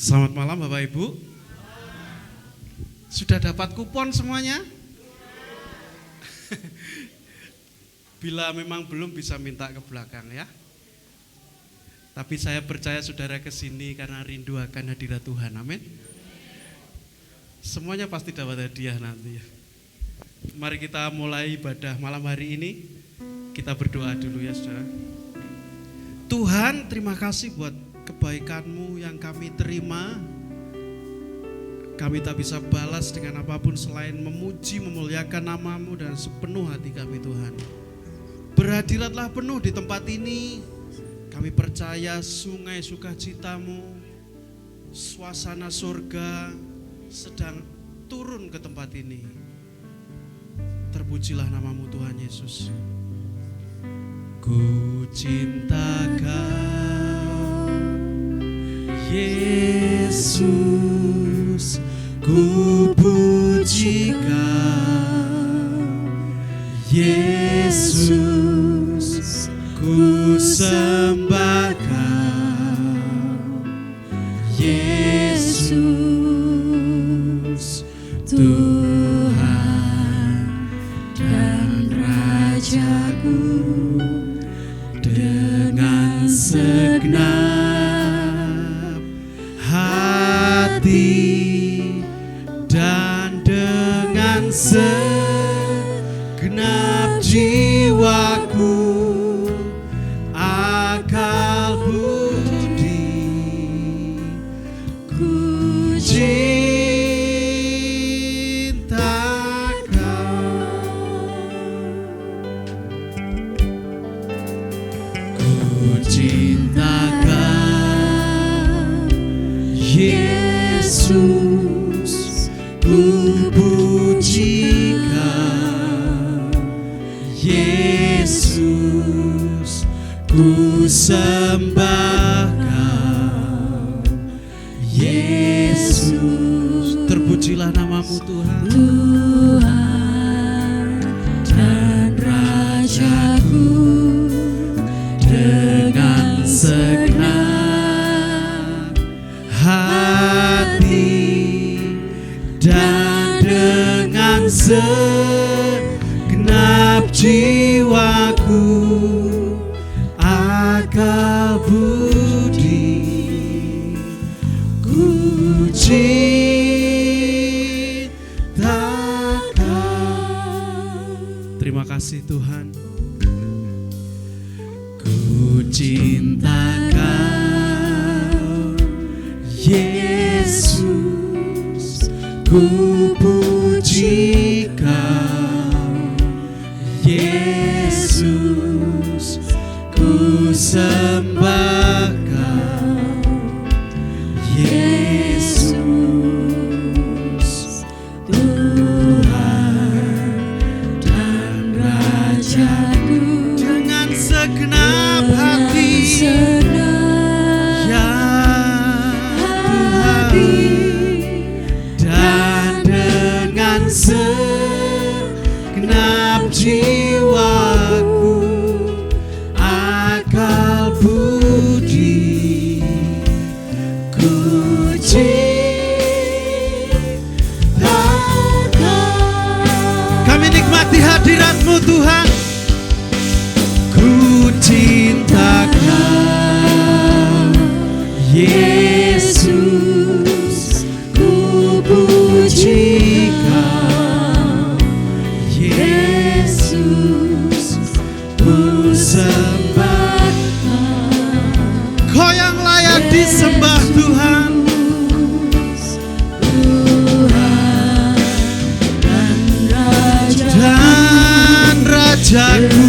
Selamat malam Bapak Ibu. Sudah dapat kupon semuanya? Bila memang belum bisa minta ke belakang ya. Tapi saya percaya saudara kesini karena rindu akan hadirat Tuhan, amin. Semuanya pasti dapat hadiah nanti ya. Mari kita mulai ibadah malam hari ini. Kita berdoa dulu ya saudara. Tuhan, terima kasih buat kebaikan-Mu yang kami terima. Kami tak bisa balas dengan apapun selain memuji, memuliakan nama-Mu dan sepenuh hati kami Tuhan. Berhadiratlah penuh di tempat ini. Kami percaya sungai sukacita-Mu, suasana surga sedang turun ke tempat ini. Terpujilah nama-Mu Tuhan Yesus. Ku cinta Kau Yesus, ku puji Kau Yesus, ku sembah Kau Yesus, Tuhan dan Rajaku. Dengan segenap hati dan dengan segenap jiwaku, akal budi, ku cinta Kau. Ku cinta Kau Yesus, ku puji Kau Yesus, ku sembah Kau Yesus. Terpujilah nama-Mu Tuhan. Tuhan dan Rajaku. Dengan segenap hati dan dengan segenap jiwaku, akal budi, ku cinta Kau. Terima kasih Tuhan. Ku cinta Kau Yesus, ku puji Kau Yesus, ku sembah Kau Yesus, Tuhan dan Rajaku. Dengan segenap hati ya Tuhan, dan dengan segenap jiwaku, akal budi, ku cinta Kau. Kami nikmati hadirat-Mu Tuhan. Ku cinta Kau Yesus, ku puji Kau Yesus, ku sembah Kau. Kau yang layak disembah Tuhan. Tuhan dan Rajaku.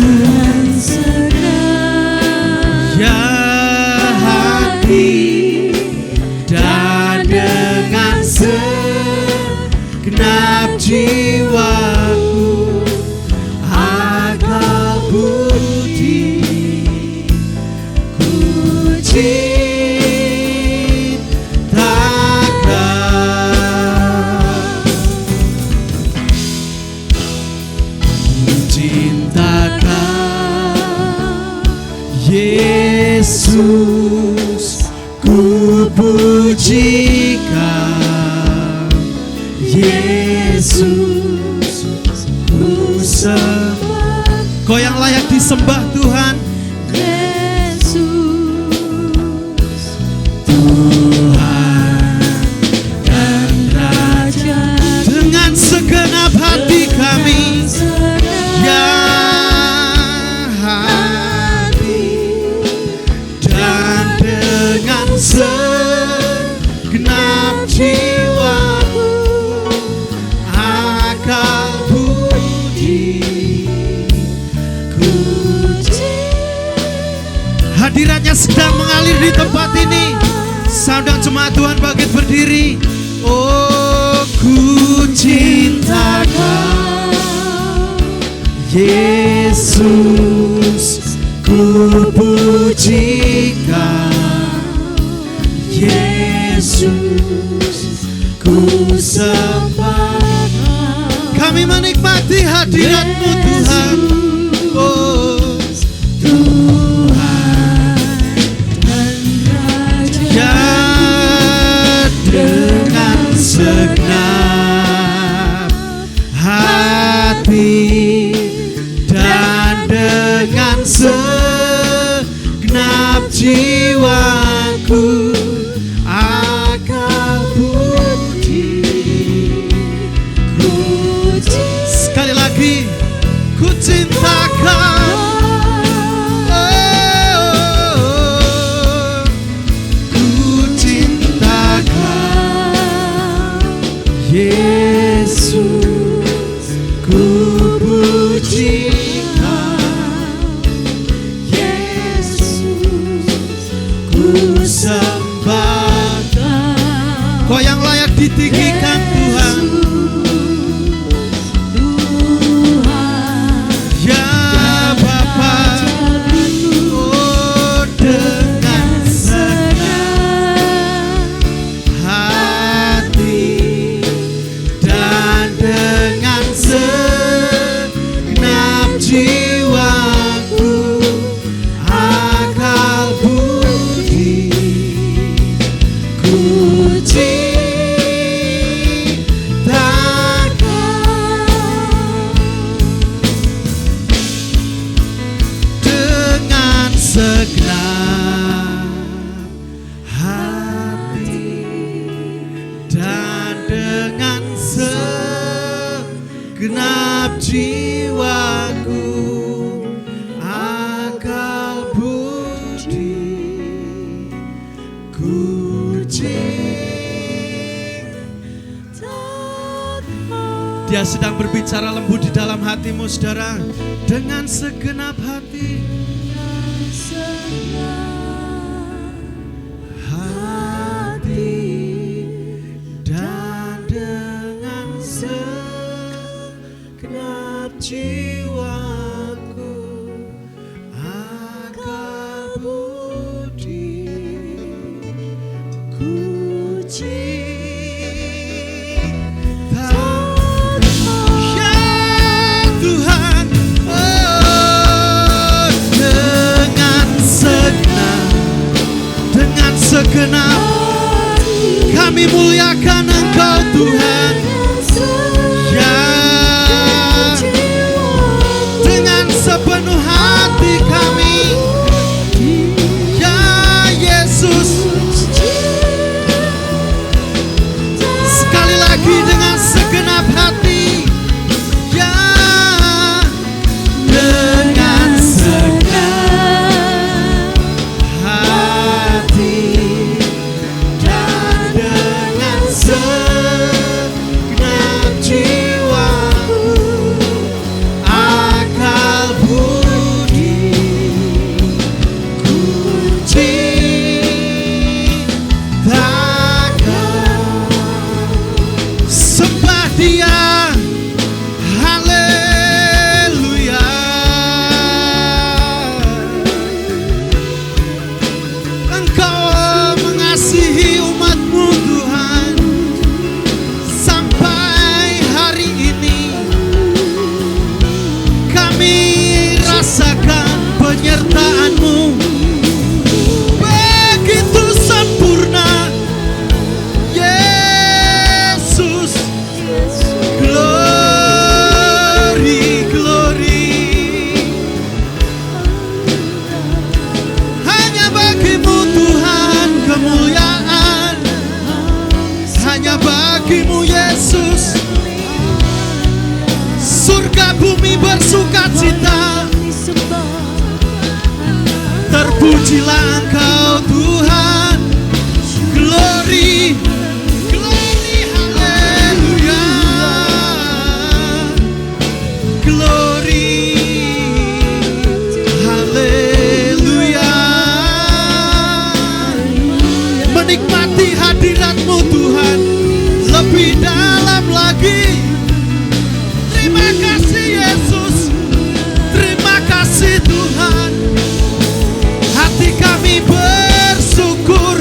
Dan dengan segenap jiwaku, akal budi, ku cinta Kau. Ku cinta Kau Yesus, ku puji sembah Tuhan. Yesus, Tuhan dan Raja, dengan segenap hati kami, ya hati, dan dengan segenap jiwaku, akal budi, hadiratnya sedang mengalir di tempat ini. Saudara jemaat Tuhan bangkit berdiri. Oh, ku cinta Kau, Yesus, ku puji Kau, Yesus, ku sembah Kau. Kami menikmati hadirat-Mu Tuhan. Oh, segenap hati dan dengan segenap jiwaku, akal budi, sekali lagi, ku cinta Kau, Yesus, ku puji Kau, Yesus, ku sembah Kau. Kau yang layak ditinggikan Tuhan. Ya Bapa, oh dengan senang hati dan dengan segenap jiwaku, akal budi, ku cinta Kau, dengan segenap hati dan dengan segenap jiwaku, akal budi, ku cinta Kau. Dia sedang berbicara lembut di dalam hatimu, saudara, dengan segenap hati, dan dengan segenap jiwaku, akal budi, ku cinta ya Tuhan. Oh, dengan segenap kami muliakan Engkau Tuhan. Ya, dengan sepenuh hati kami, ya Yesus. Sekali lagi dengan segenap hati, ya dengan segenap hati dan dengan segenap bersukacita. Terpujilah Engkau Tuhan. Glory, glory, haleluya. Glory, haleluya. Menikmati hadirat-Mu Tuhan lebih dalam lagi. Terima kasih Yesus, terima kasih Tuhan. Hati kami bersyukur.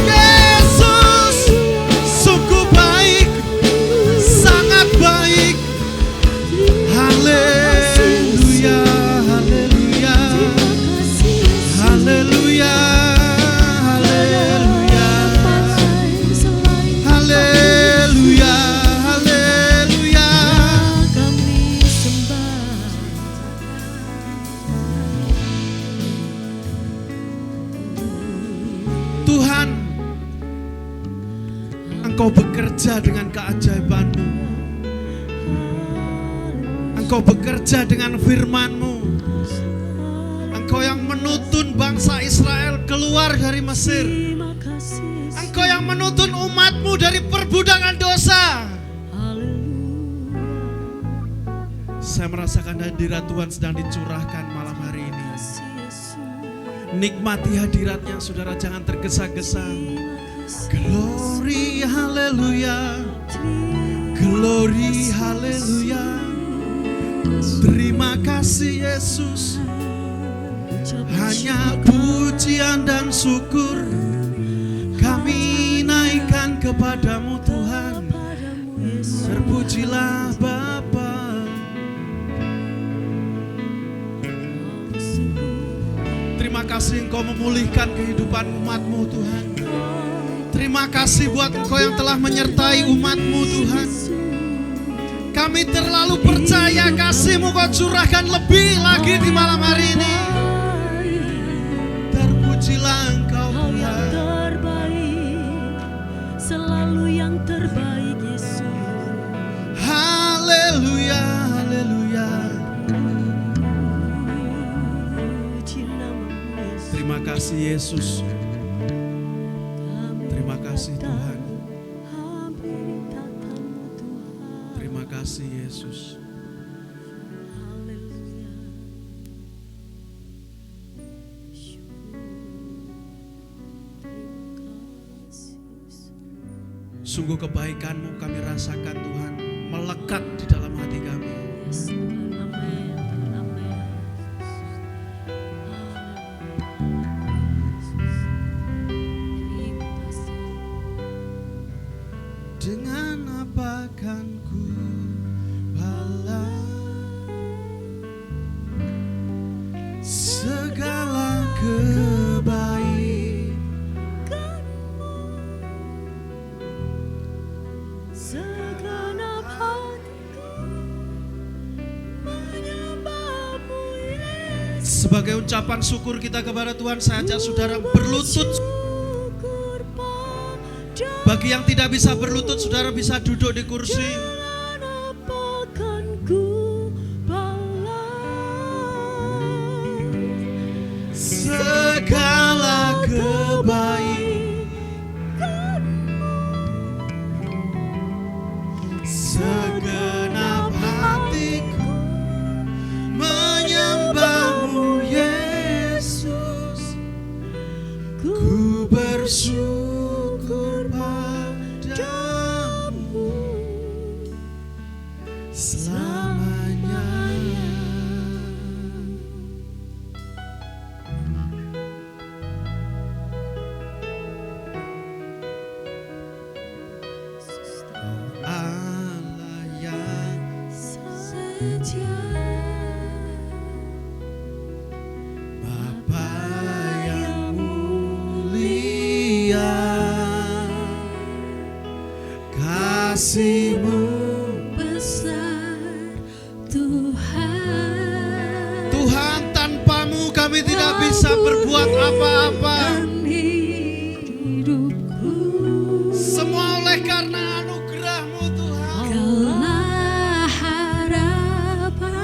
Yesus sungguh baik, sangat baik. Haleluya, haleluya, haleluya, haleluya, haleluya, haleluya. Tuhan, Engkau bekerja dengan keajaiban-Mu. Engkau bekerja dengan firman-Mu. Engkau yang menuntun bangsa Israel keluar dari Mesir. Engkau yang menuntun umat-Mu dari perbudakan dosa. Saya merasakan hadirat Tuhan sedang dicurahkan malam hari ini. Nikmati hadiratnya, saudara, jangan tergesa-gesa. Glory, haleluya. Glory, haleluya. Terima kasih Yesus. Hanya pujian dan syukur kami naikkan kepadamu Tuhan. Terpujilah Bapa. Terima kasih Engkau memulihkan kehidupan umat-Mu Tuhan. Terima kasih buat Engkau yang telah menyertai umat-Mu Tuhan. Kami terlalu percaya kasih-Mu Kau curahkan lebih lagi di malam hari ini. Terpujilah Engkau Tuhan. Selalu yang terbaik Yesus. Haleluya, haleluya. Terima kasih Yesus. Terima kasih Tuhan. Terima kasih Yesus. Sungguh kebaikan-Mu kami rasakan Tuhan, melekat di dalam hati kami. Dengan apa kan ku balas segala kebaikan-Mu, segenap hatiku menyembah-Mu Yesus. sebagai ucapan syukur kita kepada Tuhan, saya ajak saudara berlutut. Bagi yang tidak bisa berlutut, saudara bisa duduk di kursi. Segala kebaikan-Mu, segenap hatiku menyembah-Mu Yesus. Ku bersyukur padamu selamanya. Kau Allah yang setia, Bapa yang mulia, kasih-Mu besar Tuhan. Tuhan, tanpa-Mu kami tidak bisa berbuat apa-apa. Hidupku Semua oleh karena anugerah-Mu Tuhan. Kaulah harapan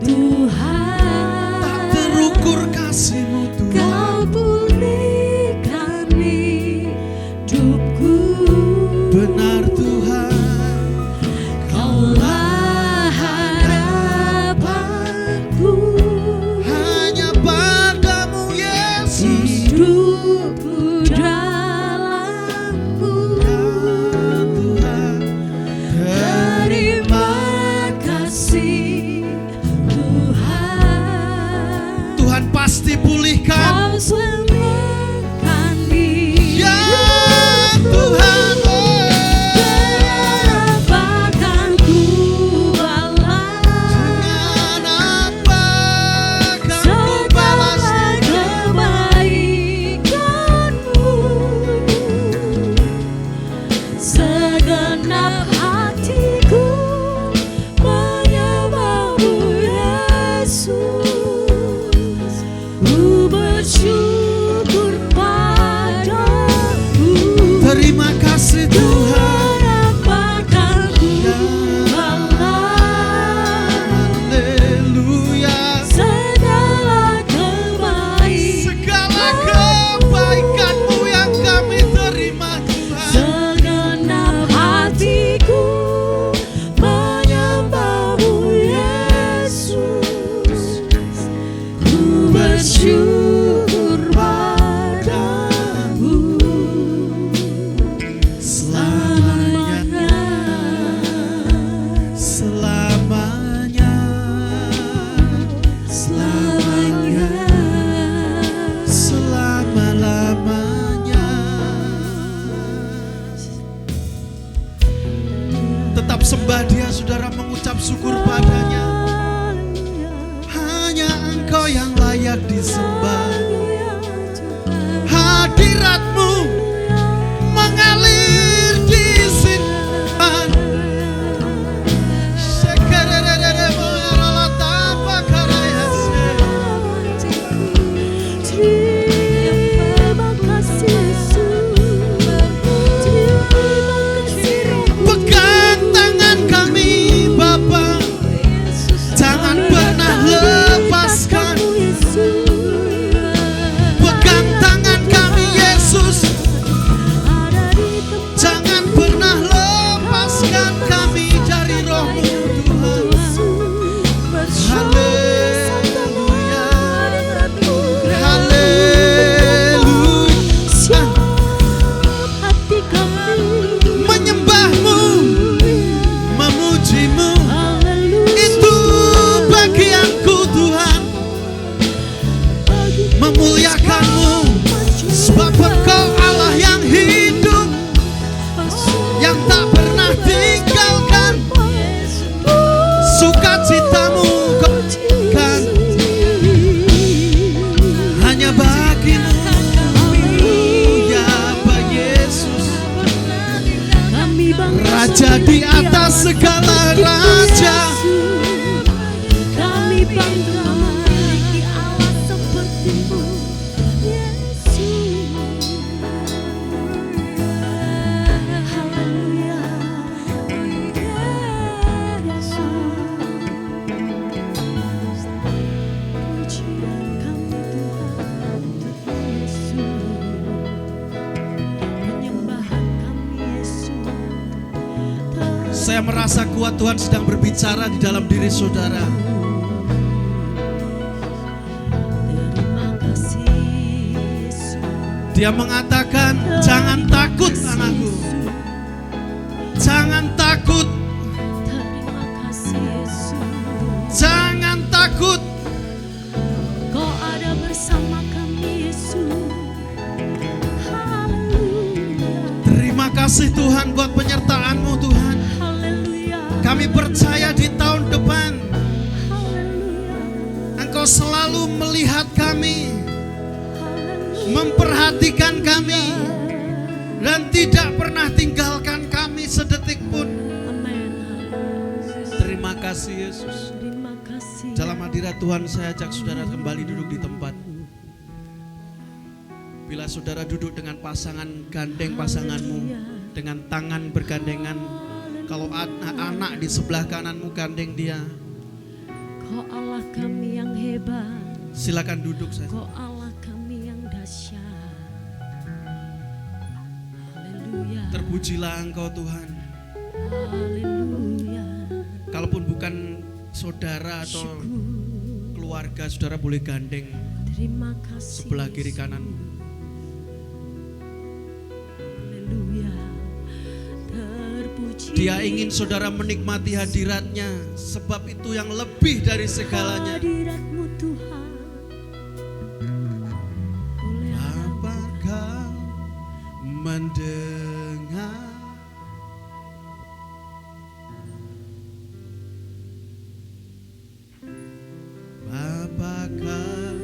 Tuhan, tak terukur kasih-Mu Tuhan. Kau pulihkan hidupku. Benar Tuhan, Kaulah harapanku. hanya padamu Yesus. Hidupku dalam-Mu. Tuhan, Terima kasih Tuhan. Tuhan pasti pulihkan. Kau selamatkan diri. Ya Tuhan, Berapa kan ku balas dengan apa kan ku balas segala kebaikan-Mu. Segenap hatiku menyembah-Mu Yesus. Ku bersyukur padamu. Terima kasih Tuhan. Berapa kan ku balas Haleluya. segala kebaikan. Segala kebaikan-Mu yang kami terima Tuhan. Segenap hatiku menyembah-Mu Yesus. Ku bersyukur padamu. Selamanya, selamanya, Selamanya. selama-lamanya. Tetap sembah Dia, saudara, mengucap syukur padanya. Hanya Engkau yang layak disembah. Hadirat-Mu mengalir di sini. Terima kasih Yesus. Terima kasih Roh Pegang tangan kami Bapa, Yesus. jangan pernah lepaskan. Yesus. Pegang tangan kami Yesus, Ada di tempat jangan pernah lepaskan kami dari Roh-Mu Tuhan. Haleluya, haleluya. hati kami. Menyembah-Mu, memuji-Mu, Haleluya. itu bagianku Tuhan. Memuliakan-Mu, sebab Engkau Allah yang hidup, yang tak pernah tinggalkan. Sukacita-Mu Kau berikan hanya bagi-Mu. Ya Pak Yesus, Kami bangga Raja di atas segala raja. Kami bangga memiliki Allah seperti-Mu, Yesus. Haleluya, Yesus. Pujian kami Tuhan untuk Yesus. Penyembahan kami Yesus. Saya merasa kuat Tuhan sedang berbicara di dalam diri saudara. Terima kasih Yesus. Dia mengatakan, jangan takut anakku, jangan takut, Terima kasih Yesus. jangan takut. Kau ada bersama kami Yesus. Haleluya. Terima kasih Tuhan buat penyertaan-Mu Tuhan. Haleluya. Kami percaya di tahun depan Haleluya. Engkau selalu melihat kami, Haleluya. memperhatikan kami, dan tidak pernah tinggalkan kami sedetik pun. Amin. Terima kasih Yesus. Terima kasih. Dalam hadirat Tuhan, saya ajak saudara kembali duduk di tempat. Bila saudara duduk dengan pasangan, gandeng pasanganmu dengan tangan bergandengan. Kalau anak di sebelah kananmu, gandeng dia. Kau Allah kami yang hebat, Silakan duduk saja. Kau Allah kami yang dahsyat. Haleluya. Terpujilah Engkau Tuhan. Haleluya. Kalaupun bukan saudara atau Syukur. keluarga, saudara boleh gandeng Terima kasih. sebelah kiri kanan. Haleluya. Terpuji. Dia ingin saudara menikmati hadiratnya, sebab itu yang lebih dari segalanya. Hadirat-Mu Tuhan. Oleh Apakah mendengar Apakah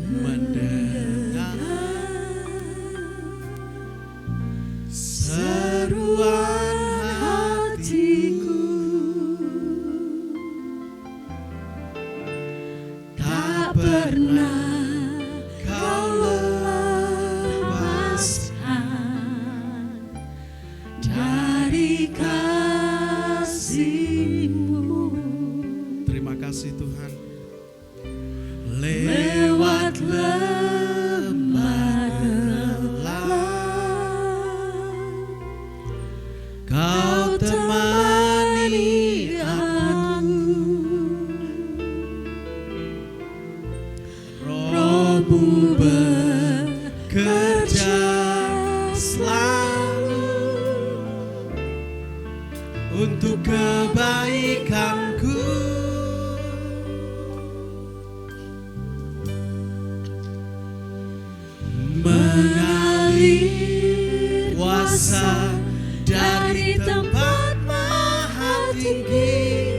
mendengar seruan hatiku, tak pernah kau lepaskan dari kasih-Mu. Terima kasih Tuhan. Lewat lembah gelap, Kau temani aku. Roh-Mu bekerja selalu untuk kebaikanku. Mengalir kuasa dari tempat maha tinggi,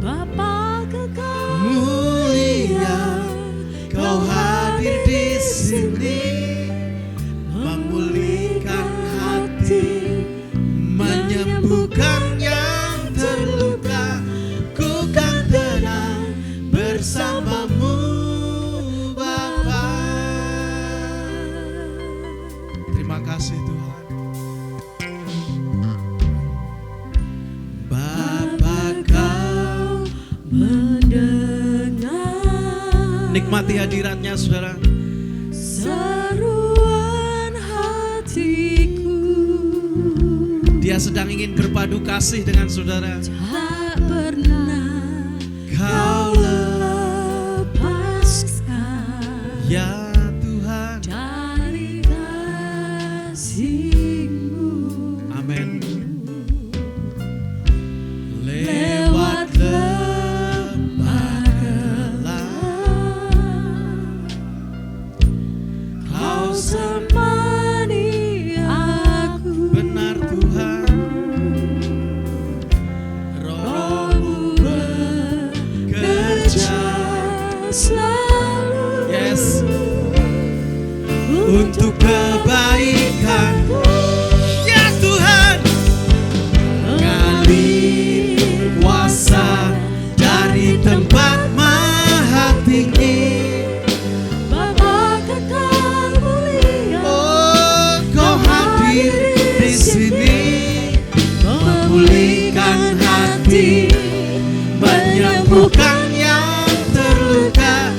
Bapa kekal mulia Kau hadir di sini, memulihkan hati, menyembuhkan yang terluka. Ku kan tenang bersama-Mu Bapa. Terima kasih Tuhan. Bapa Kau mendengar nikmati hadiratnya saudara. seruan hatiku, Dia sedang ingin berpadu kasih dengan saudara. tak pernah Kau lepaskan ya Tuhan. dari kasih-Mu. Amin. Lewat lembah gelap, Kau Temani aku, benar Tuhan. Roh-Mu bekerja selalu yes untuk kebaikanku. Ya Tuhan, mengalir kuasa dari tempat maha tinggi. Bapa kekal mulia, Oh, Kau hadir di sini, memulihkan hati, menyembuhkan yang terluka.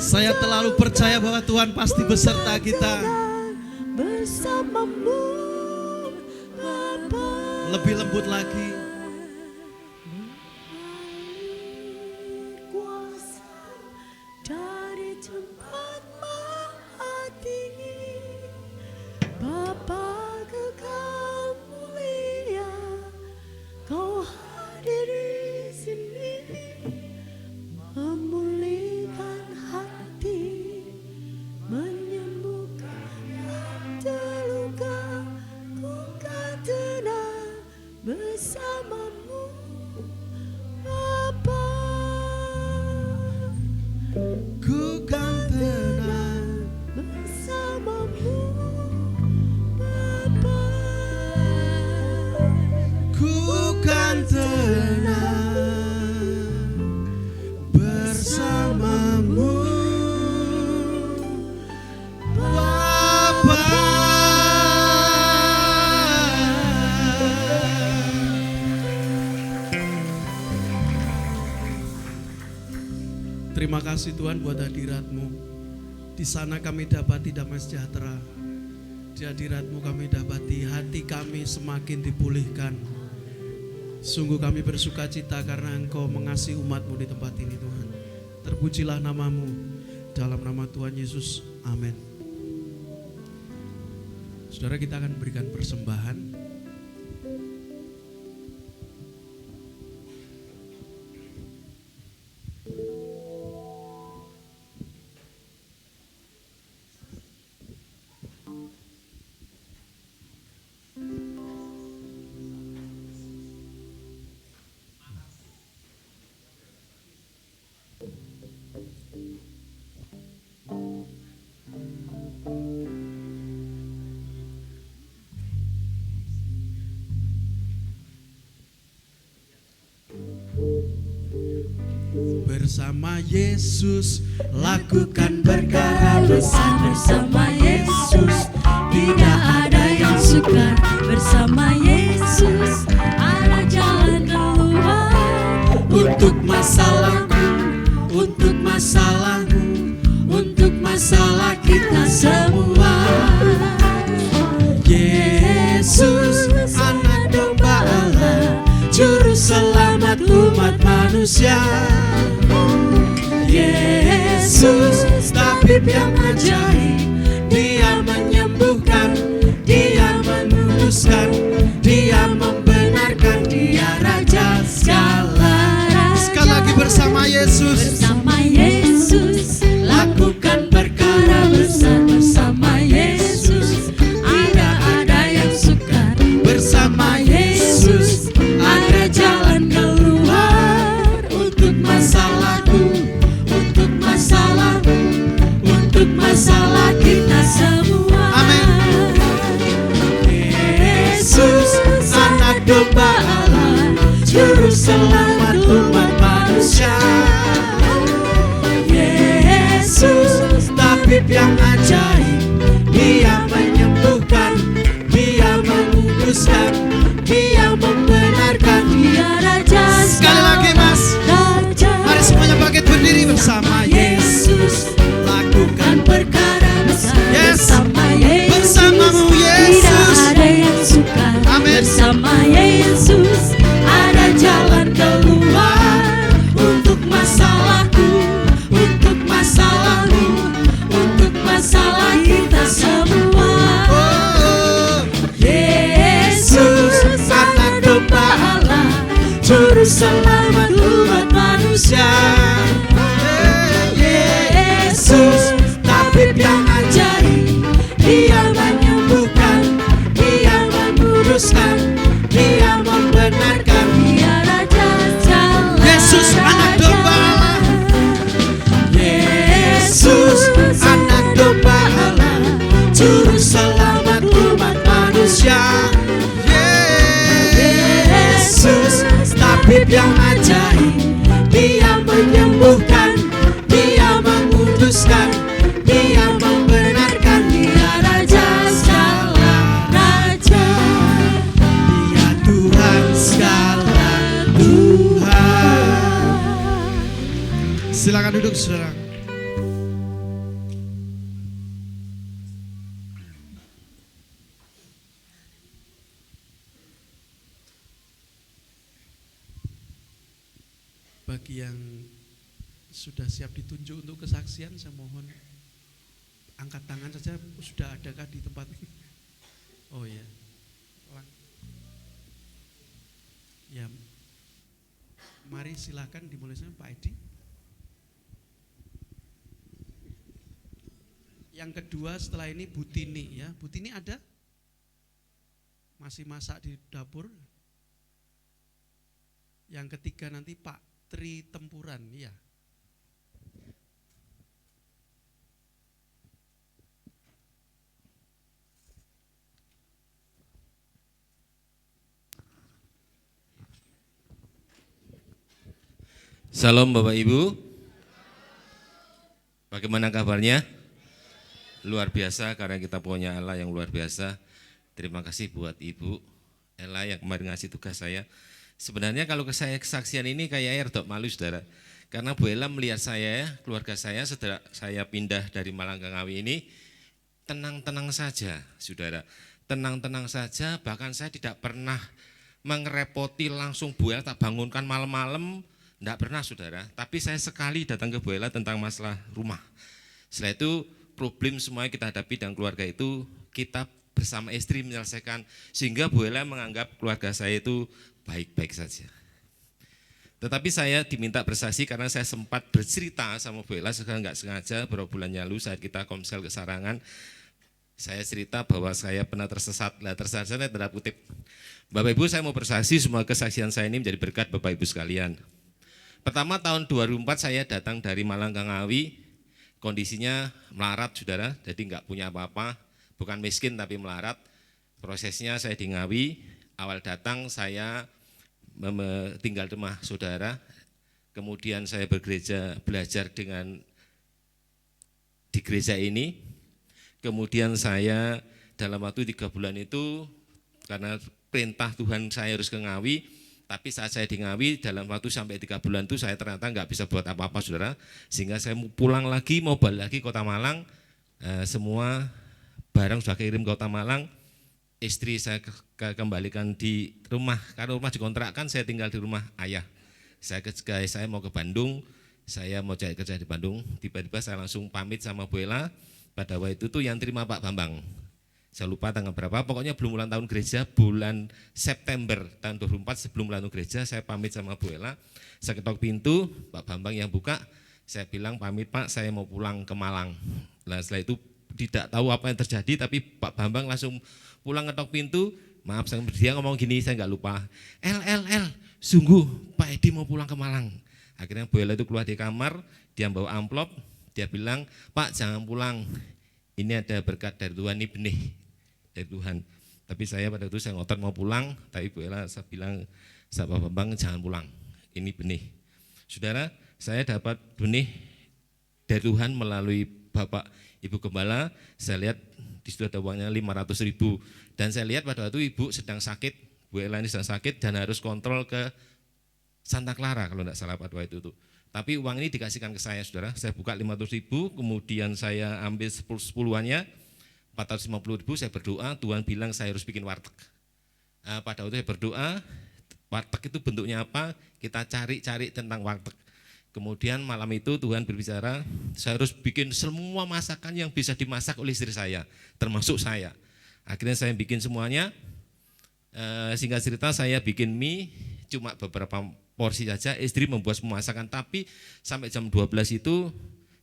Saya terlalu percaya bahwa Tuhan pasti beserta kita. Bersamamu Bapa. Lebih lembut lagi. Kuasa dari tempat maha tinggi, Bapa kekal mulia, Kau hadir di sini, memulihkan hati, menyembuhkan terluka. Ku kan tenang bersamamu Bapa. Ku kan tenang Bersamamu Bapa. Ku kan tenang bersamamu Bapa. Terima kasih Tuhan buat hadirat-Mu. Di sana kami dapati damai sejahtera. Di hadirat-Mu kami dapati hati kami semakin dipulihkan. Sungguh kami bersuka cita karena Engkau mengasihi umat-Mu di tempat ini Tuhan. Terpujilah nama-Mu. Dalam nama Tuhan Yesus, amin. Saudara, kita akan berikan persembahan. Bersama Yesus lakukan perkara besar. Bersama Yesus tidak ada yang sukar. Bersama Yesus ada jalan keluar. Untuk masalahku, untuk masalahmu, untuk masalah kita semua. Yesus anak domba Allah, juru selamat umat manusia. Yesus tabib yang ajaib, Dia menyembuhkan, Dia meluruskan, Dia membenarkan, Dia Raja segala raja. Sekali lagi bersama Yesus. Bersama Yesus lakukan perkara besar. Bersama Yesus tidak ada yang sukar. Bersama Yesus ada jalan keluar. untuk masalahku, untuk masalahmu, untuk masalah kita semua. Amin. Yesus anak domba Allah, juru selamat umat manusia. Yesus tabib yang ajaib, Dia menyembuhkan, Dia menguduskan, Dia membenarkan, Dia Raja Sekali lagi Mas, Raja. mari semuanya bangkit berdiri. Bersama Yesus lakukan Perkara besar. Yes. Bersama Yesus Bersamamu, Yesus. tidak ada yang sukar. Amin. Bersama Yesus ada jalan keluar. Untuk masalahku, untuk masalahmu, untuk masalah kita semua. Oh, Yesus anak domba Allah, juru selamat umat manusia. Yesus tabib yang ajaib, Dia menyembuhkan, Dia menguduskan, Dia membenarkan. Dia Raja jalan. Yesus anak domba Allah, Yesus anak domba Allah, juru selamat umat manusia. Yesus tabib yang ajaib, Dia menyembuhkan, Dia menguduskan, Dia membenarkan. Dia Raja segala raja, Dia Tuhan segala Tuhan. Silakan duduk saudara. Bagi yang sudah siap ditunjuk untuk kesaksian, saya mohon angkat tangan saja. Sudah adakah di tempat ini? Oh ya, ya, mari silakan dimulai sama Pak Edi. Yang kedua setelah ini Bu Tini ya. Bu Tini ada? Masih masak di dapur. Yang ketiga nanti Pak Tri Tempuran ya. Salam Bapak Ibu. Bagaimana kabarnya? Luar biasa karena kita punya Allah yang luar biasa. Terima kasih buat Ibu Ella yang kemarin ngasih tugas saya. Sebenarnya kalau saya kesaksian ini kayak air dok malu saudara. Karena Bu Ella melihat saya, keluarga saya setelah saya pindah dari Malang ke Ngawi ini tenang-tenang saja saudara. Tenang-tenang saja, bahkan saya tidak pernah mengerepoti langsung Bu Ella tak bangunkan malam-malam. Tidak pernah saudara, tapi saya sekali datang ke Bu Ella tentang masalah rumah. Setelah itu problem semua kita hadapi dan keluarga itu kita bersama istri menyelesaikan. Sehingga Bu Ella menganggap keluarga saya itu baik-baik saja. Tetapi saya diminta bersaksi karena saya sempat bercerita sama Bu Ella sekarang nggak sengaja beberapa bulan lalu saat kita komsel ke Sarangan. Saya cerita bahwa saya pernah tersesat. Nah tersesatnya tanda kutip. Bapak Ibu saya mau bersaksi semua kesaksian saya ini menjadi berkat Bapak Ibu sekalian. Pertama tahun 2004 saya datang dari Malang ke Ngawi, kondisinya melarat saudara, jadi nggak punya apa-apa, bukan miskin tapi melarat. Prosesnya saya di Ngawi, awal datang saya tinggal di rumah saudara, kemudian saya bergereja belajar di gereja ini, kemudian saya dalam waktu 3 bulan itu karena perintah Tuhan saya harus ke Ngawi, tapi saat saya di Ngawi dalam waktu sampai 3 bulan itu saya ternyata nggak bisa buat apa-apa saudara, sehingga saya pulang lagi, mau balik lagi Kota Malang, semua barang sudah kirim ke Kota Malang, istri saya kembalikan di rumah, karena rumah dikontrakkan saya tinggal di rumah ayah. Saya mau ke Bandung, saya mau cari kerja di Bandung, tiba-tiba saya langsung pamit sama Bu Ella, pada waktu itu tuh yang terima Pak Bambang. Saya lupa tanggal berapa, pokoknya belum ulang tahun gereja, bulan September tahun 2004 sebelum ulang tahun gereja, saya pamit sama Bu Ella, saya ketok pintu, Pak Bambang yang buka, saya bilang pamit Pak, saya mau pulang ke Malang. Nah setelah itu tidak tahu apa yang terjadi, tapi Pak Bambang langsung pulang ketok pintu, maaf dia ngomong gini, saya nggak lupa, sungguh Pak Edi mau pulang ke Malang. Akhirnya Bu Ella itu keluar di kamar, dia bawa amplop, dia bilang, Pak jangan pulang, ini ada berkat dari Tuhan, ini benih dari Tuhan. Tapi saya pada itu saya ngotot mau pulang, tapi Bu Ella saya bilang, Pak Bambang jangan pulang, ini benih. Saudara, saya dapat benih dari Tuhan melalui Bapak Ibu Gembala, saya lihat di situ ada uangnya 500.000, dan saya lihat pada waktu Ibu sedang sakit, Bu Ella ini sedang sakit dan harus kontrol ke Santa Clara kalau tidak salah pada waktu itu. Tapi uang ini dikasihkan ke saya saudara, saya buka 500.000, kemudian saya ambil 10-10-annya, 450.000, saya berdoa, Tuhan bilang saya harus bikin warteg. Pada waktu saya berdoa, warteg itu bentuknya apa, kita cari-cari tentang warteg. Kemudian malam itu Tuhan berbicara, saya harus bikin semua masakan yang bisa dimasak oleh istri saya, termasuk saya. Akhirnya saya bikin semuanya, singkat cerita saya bikin mie, cuma beberapa porsi saja, istri membuat semua masakan, tapi sampai jam 12 itu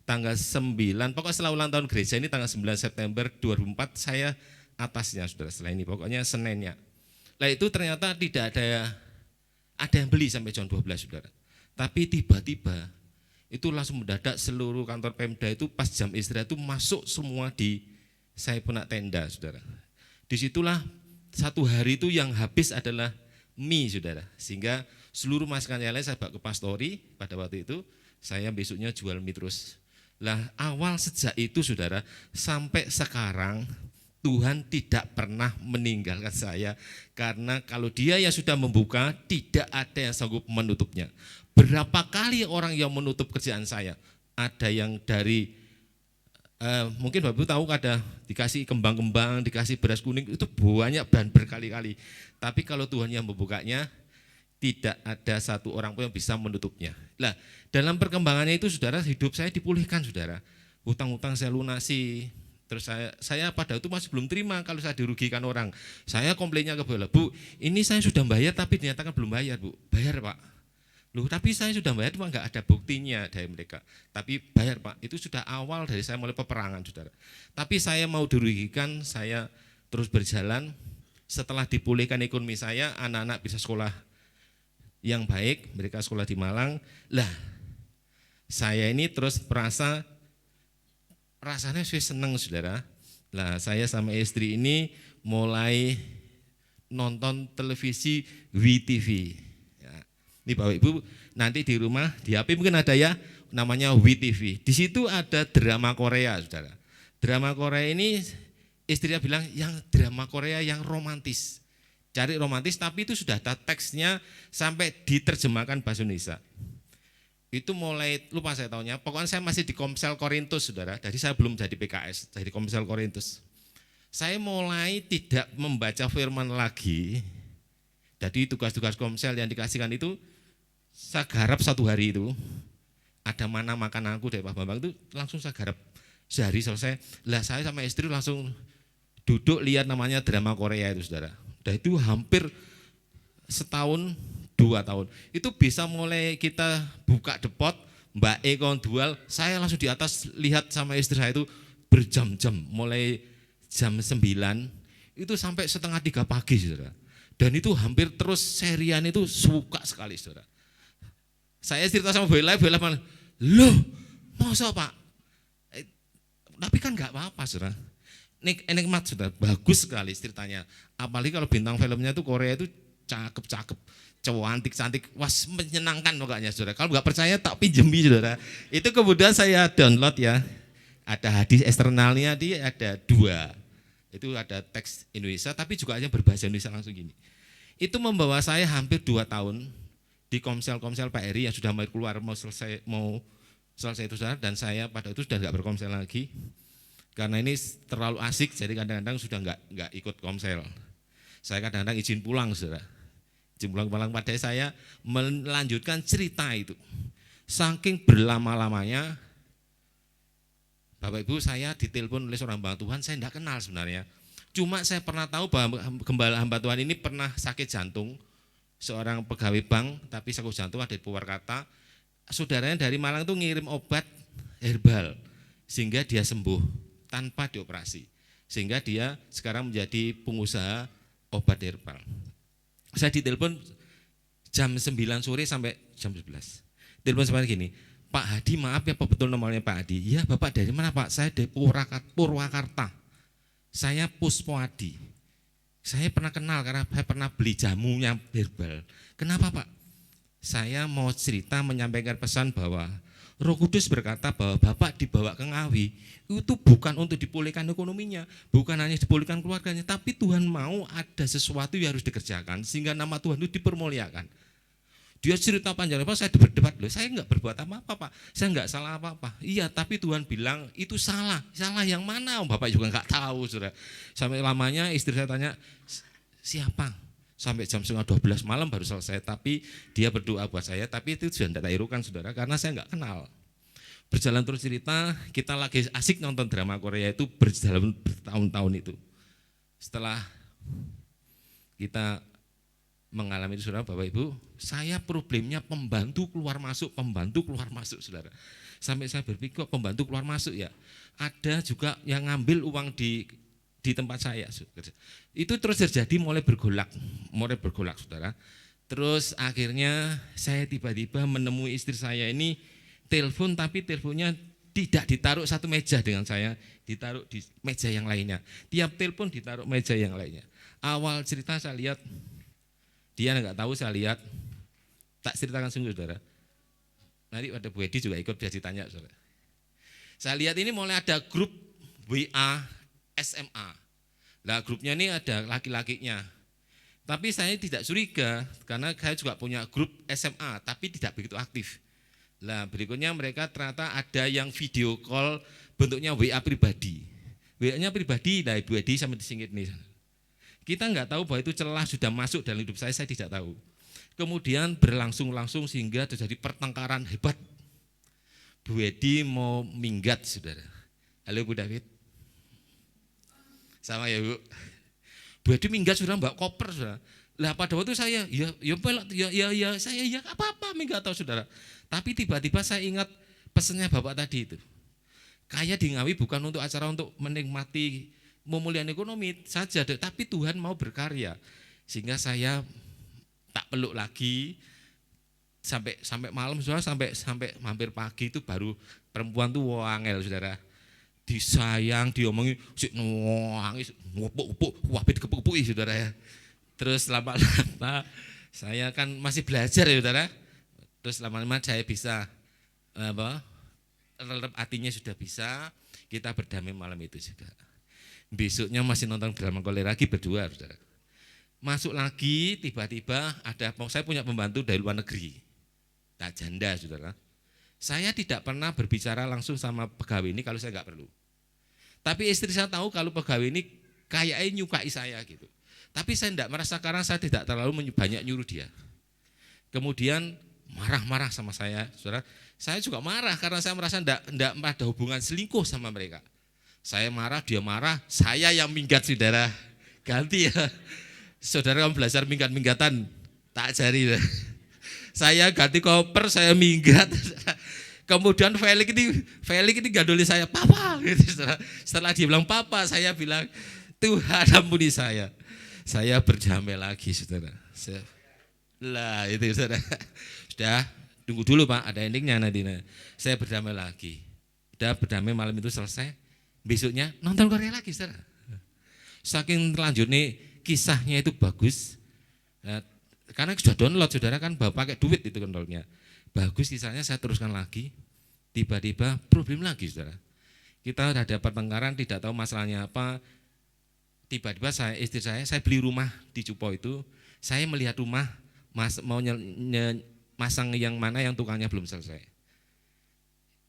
tanggal 9, pokoknya setelah ulang tahun gereja ini tanggal 9 September 2004 saya atasnya saudara, setelah ini pokoknya Seninnya. Nah itu ternyata tidak ada yang beli sampai jam 12 saudara. Tapi tiba-tiba itu langsung mendadak seluruh kantor Pemda itu pas jam istirahat itu masuk semua di saya punya tenda saudara. Disitulah satu hari itu yang habis adalah mie saudara, sehingga seluruh masakan yang lain saya bawa ke pastori pada waktu itu, saya besoknya jual mie terus. Lah awal sejak itu saudara sampai sekarang Tuhan tidak pernah meninggalkan saya, karena kalau Dia yang sudah membuka tidak ada yang sanggup menutupnya. Berapa kali orang yang menutup kerjaan saya, ada yang dari mungkin Bapak Ibu tahu ada dikasih kembang-kembang, dikasih beras kuning, itu banyak dan berkali-kali. Tapi kalau Tuhan yang membukanya, tidak ada satu orang pun yang bisa menutupnya. Nah, dalam perkembangannya itu saudara, hidup saya dipulihkan saudara. Hutang-hutang saya lunasi. Terus saya pada itu masih belum terima kalau saya dirugikan orang. Saya komplainnya ke Bu, Bu, ini saya sudah bayar tapi dinyatakan belum bayar, Bu. Bayar, Pak. Loh, tapi saya sudah bayar cuma enggak ada buktinya dari mereka. Tapi bayar, Pak. Itu sudah awal dari saya mulai peperangan, saudara. Tapi saya mau dirugikan, saya terus berjalan. Setelah dipulihkan ekonomi saya, anak-anak bisa sekolah yang baik, mereka sekolah di Malang. Lah, saya ini terus rasanya saya senang saudara. Lah, saya sama istri ini mulai nonton televisi WTV. Ya. Ini Bapak Ibu, nanti di rumah, di HP mungkin ada ya, namanya WTV. Di situ ada drama Korea saudara. Drama Korea ini istrinya bilang yang drama Korea yang romantis. Cari romantis tapi itu sudah ada teksnya sampai diterjemahkan bahasa Indonesia. Itu mulai, lupa saya tahunya, pokoknya saya masih di Komsel Korintus saudara, jadi saya belum jadi PKS, jadi Komsel Korintus. Saya mulai tidak membaca firman lagi, jadi tugas-tugas Komsel yang dikasihkan itu, saya garap satu hari itu, ada mana makan aku dari Pak Bambang itu langsung saya garap, sehari selesai, lah saya sama istri langsung duduk lihat namanya drama Korea itu saudara, dan itu hampir setahun, 2 tahun, itu bisa mulai kita buka depot, Mbak Eko dual, saya langsung di atas lihat sama istri saya itu berjam-jam, mulai jam 9, itu sampai setengah 3 pagi saudara, dan itu hampir terus serian itu suka sekali saudara. Saya cerita sama Bella malah, loh masa Pak, tapi kan gak apa-apa saudara, nikmat saudara, bagus sekali ceritanya, apalagi kalau bintang filmnya itu Korea itu cakep-cakep, cantik-cantik, was menyenangkan pokoknya saudara. Kalau nggak percaya tak pinjemi saudara. Itu kemudian saya download ya. Ada hadis eksternalnya, dia ada 2. Itu ada teks Indonesia tapi juga hanya berbahasa Indonesia langsung gini. Itu membawa saya hampir 2 tahun di Komsel Pak Eri yang sudah mau keluar mau selesai itu saudara, dan saya pada itu sudah nggak berkomsel lagi. Karena ini terlalu asik jadi kadang-kadang sudah nggak ikut komsel. Saya kadang-kadang izin pulang saudara. Izin pulang pada saya melanjutkan cerita itu. Saking berlama-lamanya, Bapak Ibu saya ditelepon oleh seorang hamba Tuhan, saya tidak kenal sebenarnya. Cuma saya pernah tahu bahwa gembala hamba Tuhan ini pernah sakit jantung, seorang pegawai bank tapi sakit jantung ada di Purwakarta. Saudaranya dari Malang itu ngirim obat herbal sehingga dia sembuh tanpa dioperasi. Sehingga dia sekarang menjadi pengusaha obat herbal. Saya ditelepon jam 9 sore sampai jam 11. Telepon seperti gini, Pak Hadi maaf ya, apa betul nomornya Pak Hadi? Iya Bapak dari mana Pak? Saya dari Purwakarta. Saya Puspo Hadi. Saya pernah kenal karena saya pernah beli jamunya herbal. Kenapa Pak? Saya mau cerita menyampaikan pesan bahwa Roh Kudus berkata bahwa Bapak dibawa ke Ngawi itu bukan untuk dipulihkan ekonominya, bukan hanya dipulihkan keluarganya, tapi Tuhan mau ada sesuatu yang harus dikerjakan sehingga nama Tuhan itu dipermuliakan. Dia cerita panjang lebar, saya berdebat loh, saya enggak berbuat apa-apa Pak, saya enggak salah apa-apa. Iya, tapi Tuhan bilang itu salah yang mana? Bapak juga enggak tahu, saudara. Sampai lamanya istri saya tanya, siapa? Sampai jam 11:30 malam baru selesai, tapi dia berdoa buat saya, tapi itu sudah tidak irukan saudara, karena saya enggak kenal. Berjalan terus cerita, kita lagi asik nonton drama Korea itu berjalan bertahun-tahun itu. Setelah kita mengalami itu saudara, Bapak Ibu, saya problemnya pembantu keluar masuk saudara. Sampai saya berpikir pembantu keluar masuk ya, ada juga yang ngambil uang di tempat saya. Itu terus terjadi mulai bergolak saudara. Terus akhirnya saya tiba-tiba menemui istri saya ini telepon, tapi teleponnya tidak ditaruh satu meja dengan saya, ditaruh di meja yang lainnya. Tiap telepon ditaruh meja yang lainnya. Awal cerita saya lihat, dia enggak tahu saya lihat, tak ceritakan sungguh saudara. Nanti ada Bu Edi juga ikut bisa ditanya saudara. Saya lihat ini mulai ada grup WA SMA. Nah grupnya ini ada laki-lakinya. Tapi saya tidak curiga karena saya juga punya grup SMA tapi tidak begitu aktif. Nah berikutnya mereka ternyata ada yang video call bentuknya WA pribadi. WA-nya pribadi, nah Ibu Edi sampai disingkit nih. Kita enggak tahu bahwa itu celah sudah masuk dalam hidup saya tidak tahu. Kemudian berlangsung-langsung sehingga terjadi pertengkaran hebat. Bu Edi mau minggat, saudara. Halo Bu David. Sama ya Bu. Bu Edi minggat, saudara, mbak koper, saudara. Lah pada waktu saya, saya apa-apa minggat tahu, saudara. Tapi tiba-tiba saya ingat pesannya Bapak tadi itu. Kaya di Ngawi bukan untuk acara untuk menikmati pemulihan ekonomi saja, tapi Tuhan mau berkarya. Sehingga saya tak peluk lagi sampai malam, saudara, sampai hampir pagi itu baru perempuan tuh wangel, saudara. Disayang, diomongi, sik nangis, ngopuk-ngopuk, wabit kepuk-kepuk, saudara ya. Terus lama-lama saya kan masih belajar ya, saudara. Terus lama-lama saya bisa relep hatinya sudah bisa, kita berdamai malam itu juga. Besoknya masih nonton drama Korea lagi berdua, saudara. Masuk lagi, tiba-tiba saya punya pembantu dari luar negeri, tak janda, saudara. Saya tidak pernah berbicara langsung sama pegawai ini kalau saya nggak perlu. Tapi istri saya tahu kalau pegawai ini kayaknya nyukai saya gitu. Tapi saya tidak merasa karena saya tidak terlalu banyak nyuruh dia. Kemudian marah-marah sama saya, saudara. Saya juga marah karena saya merasa tidak ada hubungan selingkuh sama mereka. Saya marah, dia marah, saya yang minggat, saudara. Ganti ya. Saudara kamu belajar minggat-minggatan, tak ajari. Saya ganti koper, saya minggat. Kemudian Felix ini gandoli saya, papa. Setelah dia bilang papa, saya bilang Tuhan ampuni saya. Saya berdamai lagi, saudara. Lah itu, saudara. Sudah, tunggu dulu Pak, ada endingnya nanti. Saya berdamai lagi. Sudah berdamai malam itu selesai. Besoknya nonton Korea lagi, saudara. Saking lanjut nih, kisahnya itu bagus. Nah, karena sudah download, saudara, kan pakai duit itu kontrolnya. Bagus kisahnya, saya teruskan lagi. Tiba-tiba problem lagi, saudara. Kita sudah ada pertengkaran, tidak tahu masalahnya apa. Tiba-tiba istri saya beli rumah di Cupo itu. Saya melihat rumah, mau masang yang mana yang tukangnya belum selesai.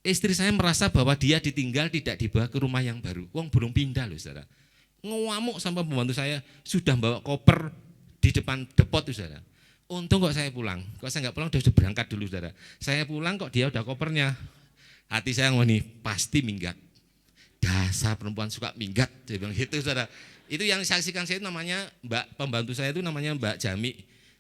Istri saya merasa bahwa dia ditinggal, tidak dibawa ke rumah yang baru. Wong belum pindah loh, saudara. Ngamuk sama pembantu saya, sudah bawa koper di depan depot, saudara. Untung kok saya pulang, kok saya nggak pulang, sudah berangkat dulu, saudara. Saya pulang kok dia udah kopernya. Hati saya ngomong nih, pasti minggat. Dasar perempuan suka minggat, dia bilang gitu, saudara. Itu yang saksikan saya namanya pembantu saya itu namanya Mbak Jami.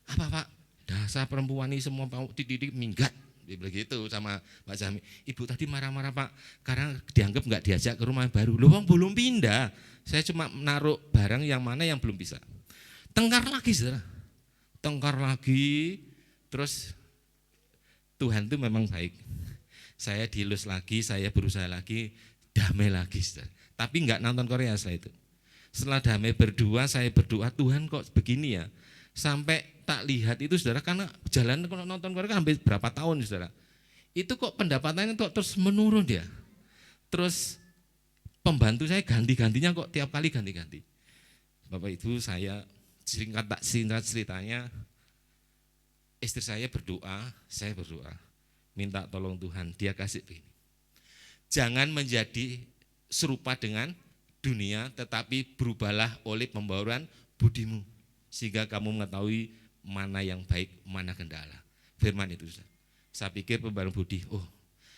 Apa Pak? Dasar perempuan ini semua dididik minggat. Dia bilang gitu sama Mbak Jami. Ibu tadi marah-marah Pak, karena dianggap nggak diajak ke rumah yang baru. Loh, belum pindah. Saya cuma naruh barang yang mana yang belum bisa. Tengkar lagi, saudara. Tengkar lagi, terus Tuhan itu memang baik. Saya dielus lagi, saya berusaha lagi, damai lagi, saudara. Tapi nggak nonton Korea setelah itu. Setelah damai berdua, saya berdoa, Tuhan kok begini ya. Sampai tak lihat itu, saudara, karena jalan nonton Korea kan hampir berapa tahun, saudara. Itu kok pendapatannya kok terus menurun dia. Terus pembantu saya ganti-gantinya kok tiap kali ganti-ganti. Bapak Ibu, saya singkat ceritanya, istri saya berdoa, minta tolong Tuhan, dia kasih begini. Jangan menjadi serupa dengan dunia, tetapi berubahlah oleh pembauran budimu, sehingga kamu mengetahui mana yang baik, mana kendala. Firman itu, saya pikir pembauran budi,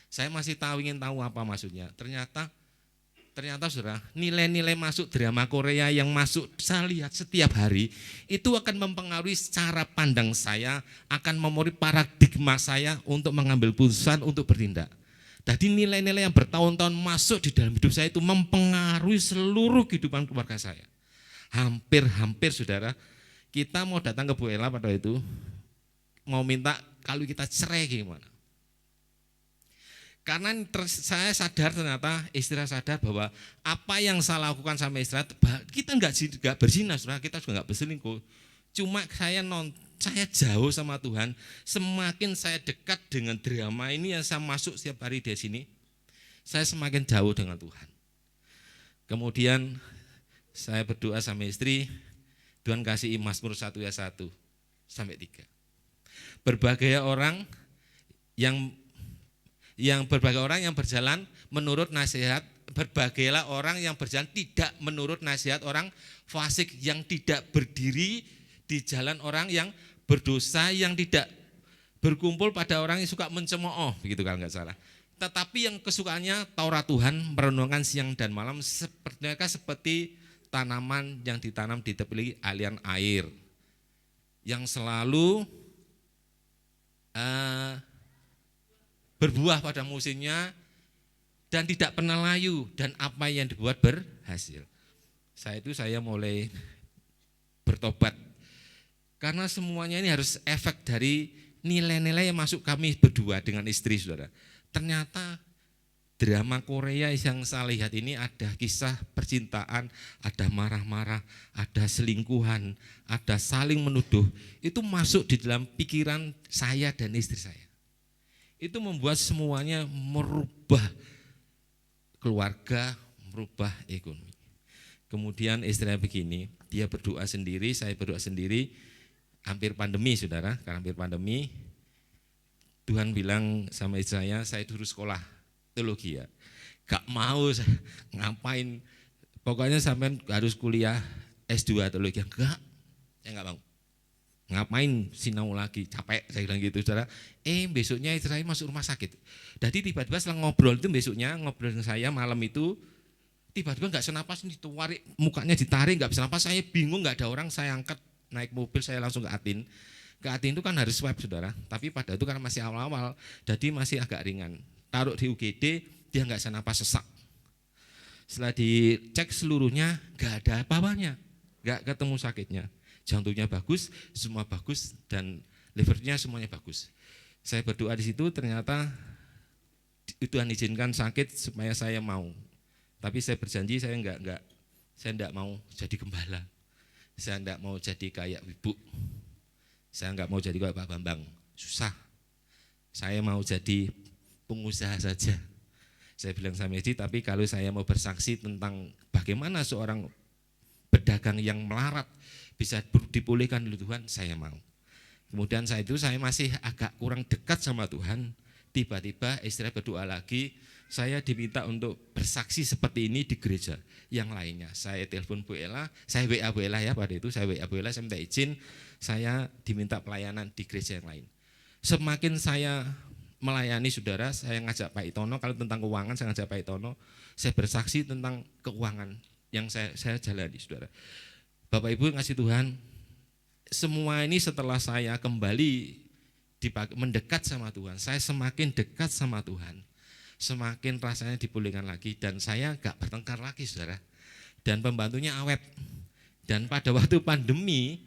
saya masih ingin tahu apa maksudnya. Ternyata saudara, nilai-nilai masuk drama Korea yang masuk saya lihat setiap hari itu akan mempengaruhi cara pandang saya, akan memori paradigma saya untuk mengambil putusan, untuk bertindak. Jadi nilai-nilai yang bertahun-tahun masuk di dalam hidup saya itu mempengaruhi seluruh kehidupan keluarga saya. Hampir saudara, kita mau datang ke Bu Ella pada itu, mau minta kalau kita cerai gimana. Karena saya sadar, ternyata istri saya sadar bahwa apa yang saya lakukan sama istri, kita nggak berzina, saudara, kita juga nggak berselingkuh. Cuma saya jauh sama Tuhan. Semakin saya dekat dengan drama ini yang saya masuk setiap hari di sini, saya semakin jauh dengan Tuhan. Kemudian saya berdoa sama istri, Tuhan kasih Mazmur 1 ayat 1 sampai 3. Berbagai orang yang berjalan menurut nasihat, berbagailah orang yang berjalan tidak menurut nasihat orang fasik, yang tidak berdiri di jalan orang yang berdosa, yang tidak berkumpul pada orang yang suka mencemooh, begitu kalau nggak salah. Tetapi yang kesukaannya Taurat Tuhan, merenungkan siang dan malam, mereka seperti tanaman yang ditanam di tepi aliran air, yang selalu berbuah pada musimnya dan tidak pernah layu, dan apa yang dibuat berhasil. Saya mulai bertobat karena semuanya ini harus efek dari nilai-nilai yang masuk kami berdua dengan istri, saudara. Ternyata drama Korea yang saya lihat ini ada kisah percintaan, ada marah-marah, ada selingkuhan, ada saling menuduh. Itu masuk di dalam pikiran saya dan istri saya. Itu membuat semuanya merubah keluarga, merubah ekonomi. Kemudian istrinya begini, dia berdoa sendiri, saya berdoa sendiri, hampir pandemi, saudara, karena hampir pandemi, Tuhan bilang sama istri saya dulu sekolah teologi ya, gak mau ngapain, pokoknya sampai harus kuliah S2 teologi, enggak, saya gak mau. Ngapain sinau lagi, capek, saya bilang gitu, saudara. Besoknya istri saya masuk rumah sakit. Jadi tiba-tiba setelah ngobrol itu, besoknya ngobrol dengan saya malam itu, tiba-tiba nggak senapas, ditarik, mukanya ditarik, nggak bisa napas, saya bingung, nggak ada orang, saya angkat, naik mobil, saya langsung ke Atin. Ke Atin itu kan harus swab, saudara, tapi pada itu karena masih awal-awal, jadi masih agak ringan. Taruh di UGD, dia nggak bisa napas, sesak. Setelah dicek seluruhnya, nggak ada apa-apanya, nggak ketemu sakitnya. Jantungnya bagus, semua bagus, dan livernya semuanya bagus. Saya berdoa di situ, ternyata Tuhan izinkan sakit supaya saya mau. Tapi saya berjanji saya enggak mau jadi gembala. Saya enggak mau jadi kayak ibu. Saya enggak mau jadi kayak Pak Bambang. Susah. Saya mau jadi pengusaha saja. Saya bilang sama istri, tapi kalau saya mau bersaksi tentang bagaimana seorang pedagang yang melarat bisa dipulihkan oleh Tuhan, saya mau. Kemudian saya masih agak kurang dekat sama Tuhan. Tiba-tiba istri berdoa lagi, saya diminta untuk bersaksi seperti ini di gereja yang lainnya. Saya telepon Bu Ella, saya WA Bu Ella ya pada itu, saya WA Bu Ella, saya minta izin, saya diminta pelayanan di gereja yang lain. Semakin saya melayani, saudara, saya ngajak Pak Itono, kalau tentang keuangan saya ngajak Pak Itono, saya bersaksi tentang keuangan yang saya jalani, saudara. Bapak Ibu ngasih Tuhan, semua ini setelah saya kembali mendekat sama Tuhan, saya semakin dekat sama Tuhan, semakin rasanya dipulihkan lagi, dan saya gak bertengkar lagi, saudara. Dan pembantunya awet. Dan pada waktu pandemi,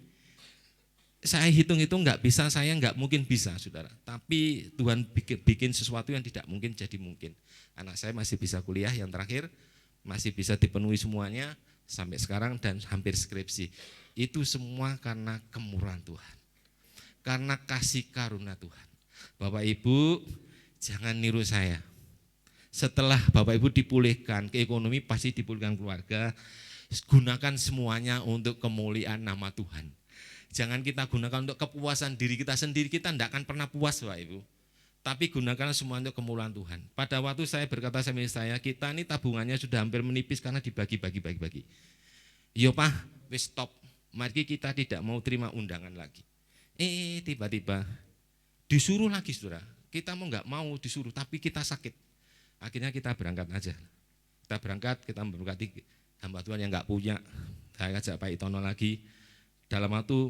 saya hitung-hitung saya nggak mungkin bisa, saudara. Tapi Tuhan bikin sesuatu yang tidak mungkin jadi mungkin. Anak saya masih bisa kuliah, yang terakhir masih bisa dipenuhi semuanya sampai sekarang dan hampir skripsi. Itu semua karena kemurahan Tuhan, karena kasih karunia Tuhan. Bapak Ibu jangan niru saya. Setelah Bapak Ibu dipulihkan ke ekonomi, pasti dipulihkan keluarga. Gunakan semuanya untuk kemuliaan nama Tuhan. Jangan kita gunakan untuk kepuasan diri kita sendiri, kita tidak akan pernah puas, Bapak Ibu. Tapi gunakan semua untuk kemuliaan Tuhan. Pada waktu saya berkata sama istri saya, kita ini tabungannya sudah hampir menipis karena dibagi-bagi. Yo Pak, wis stop. Mari kita tidak mau terima undangan lagi. Tiba-tiba disuruh lagi, saudara. Kita mau nggak mau disuruh, tapi kita sakit. Akhirnya kita berangkat aja. Kita berangkat, kita memberkati hamba Tuhan yang nggak punya. Saya ajak Pak Itono lagi. Dalam waktu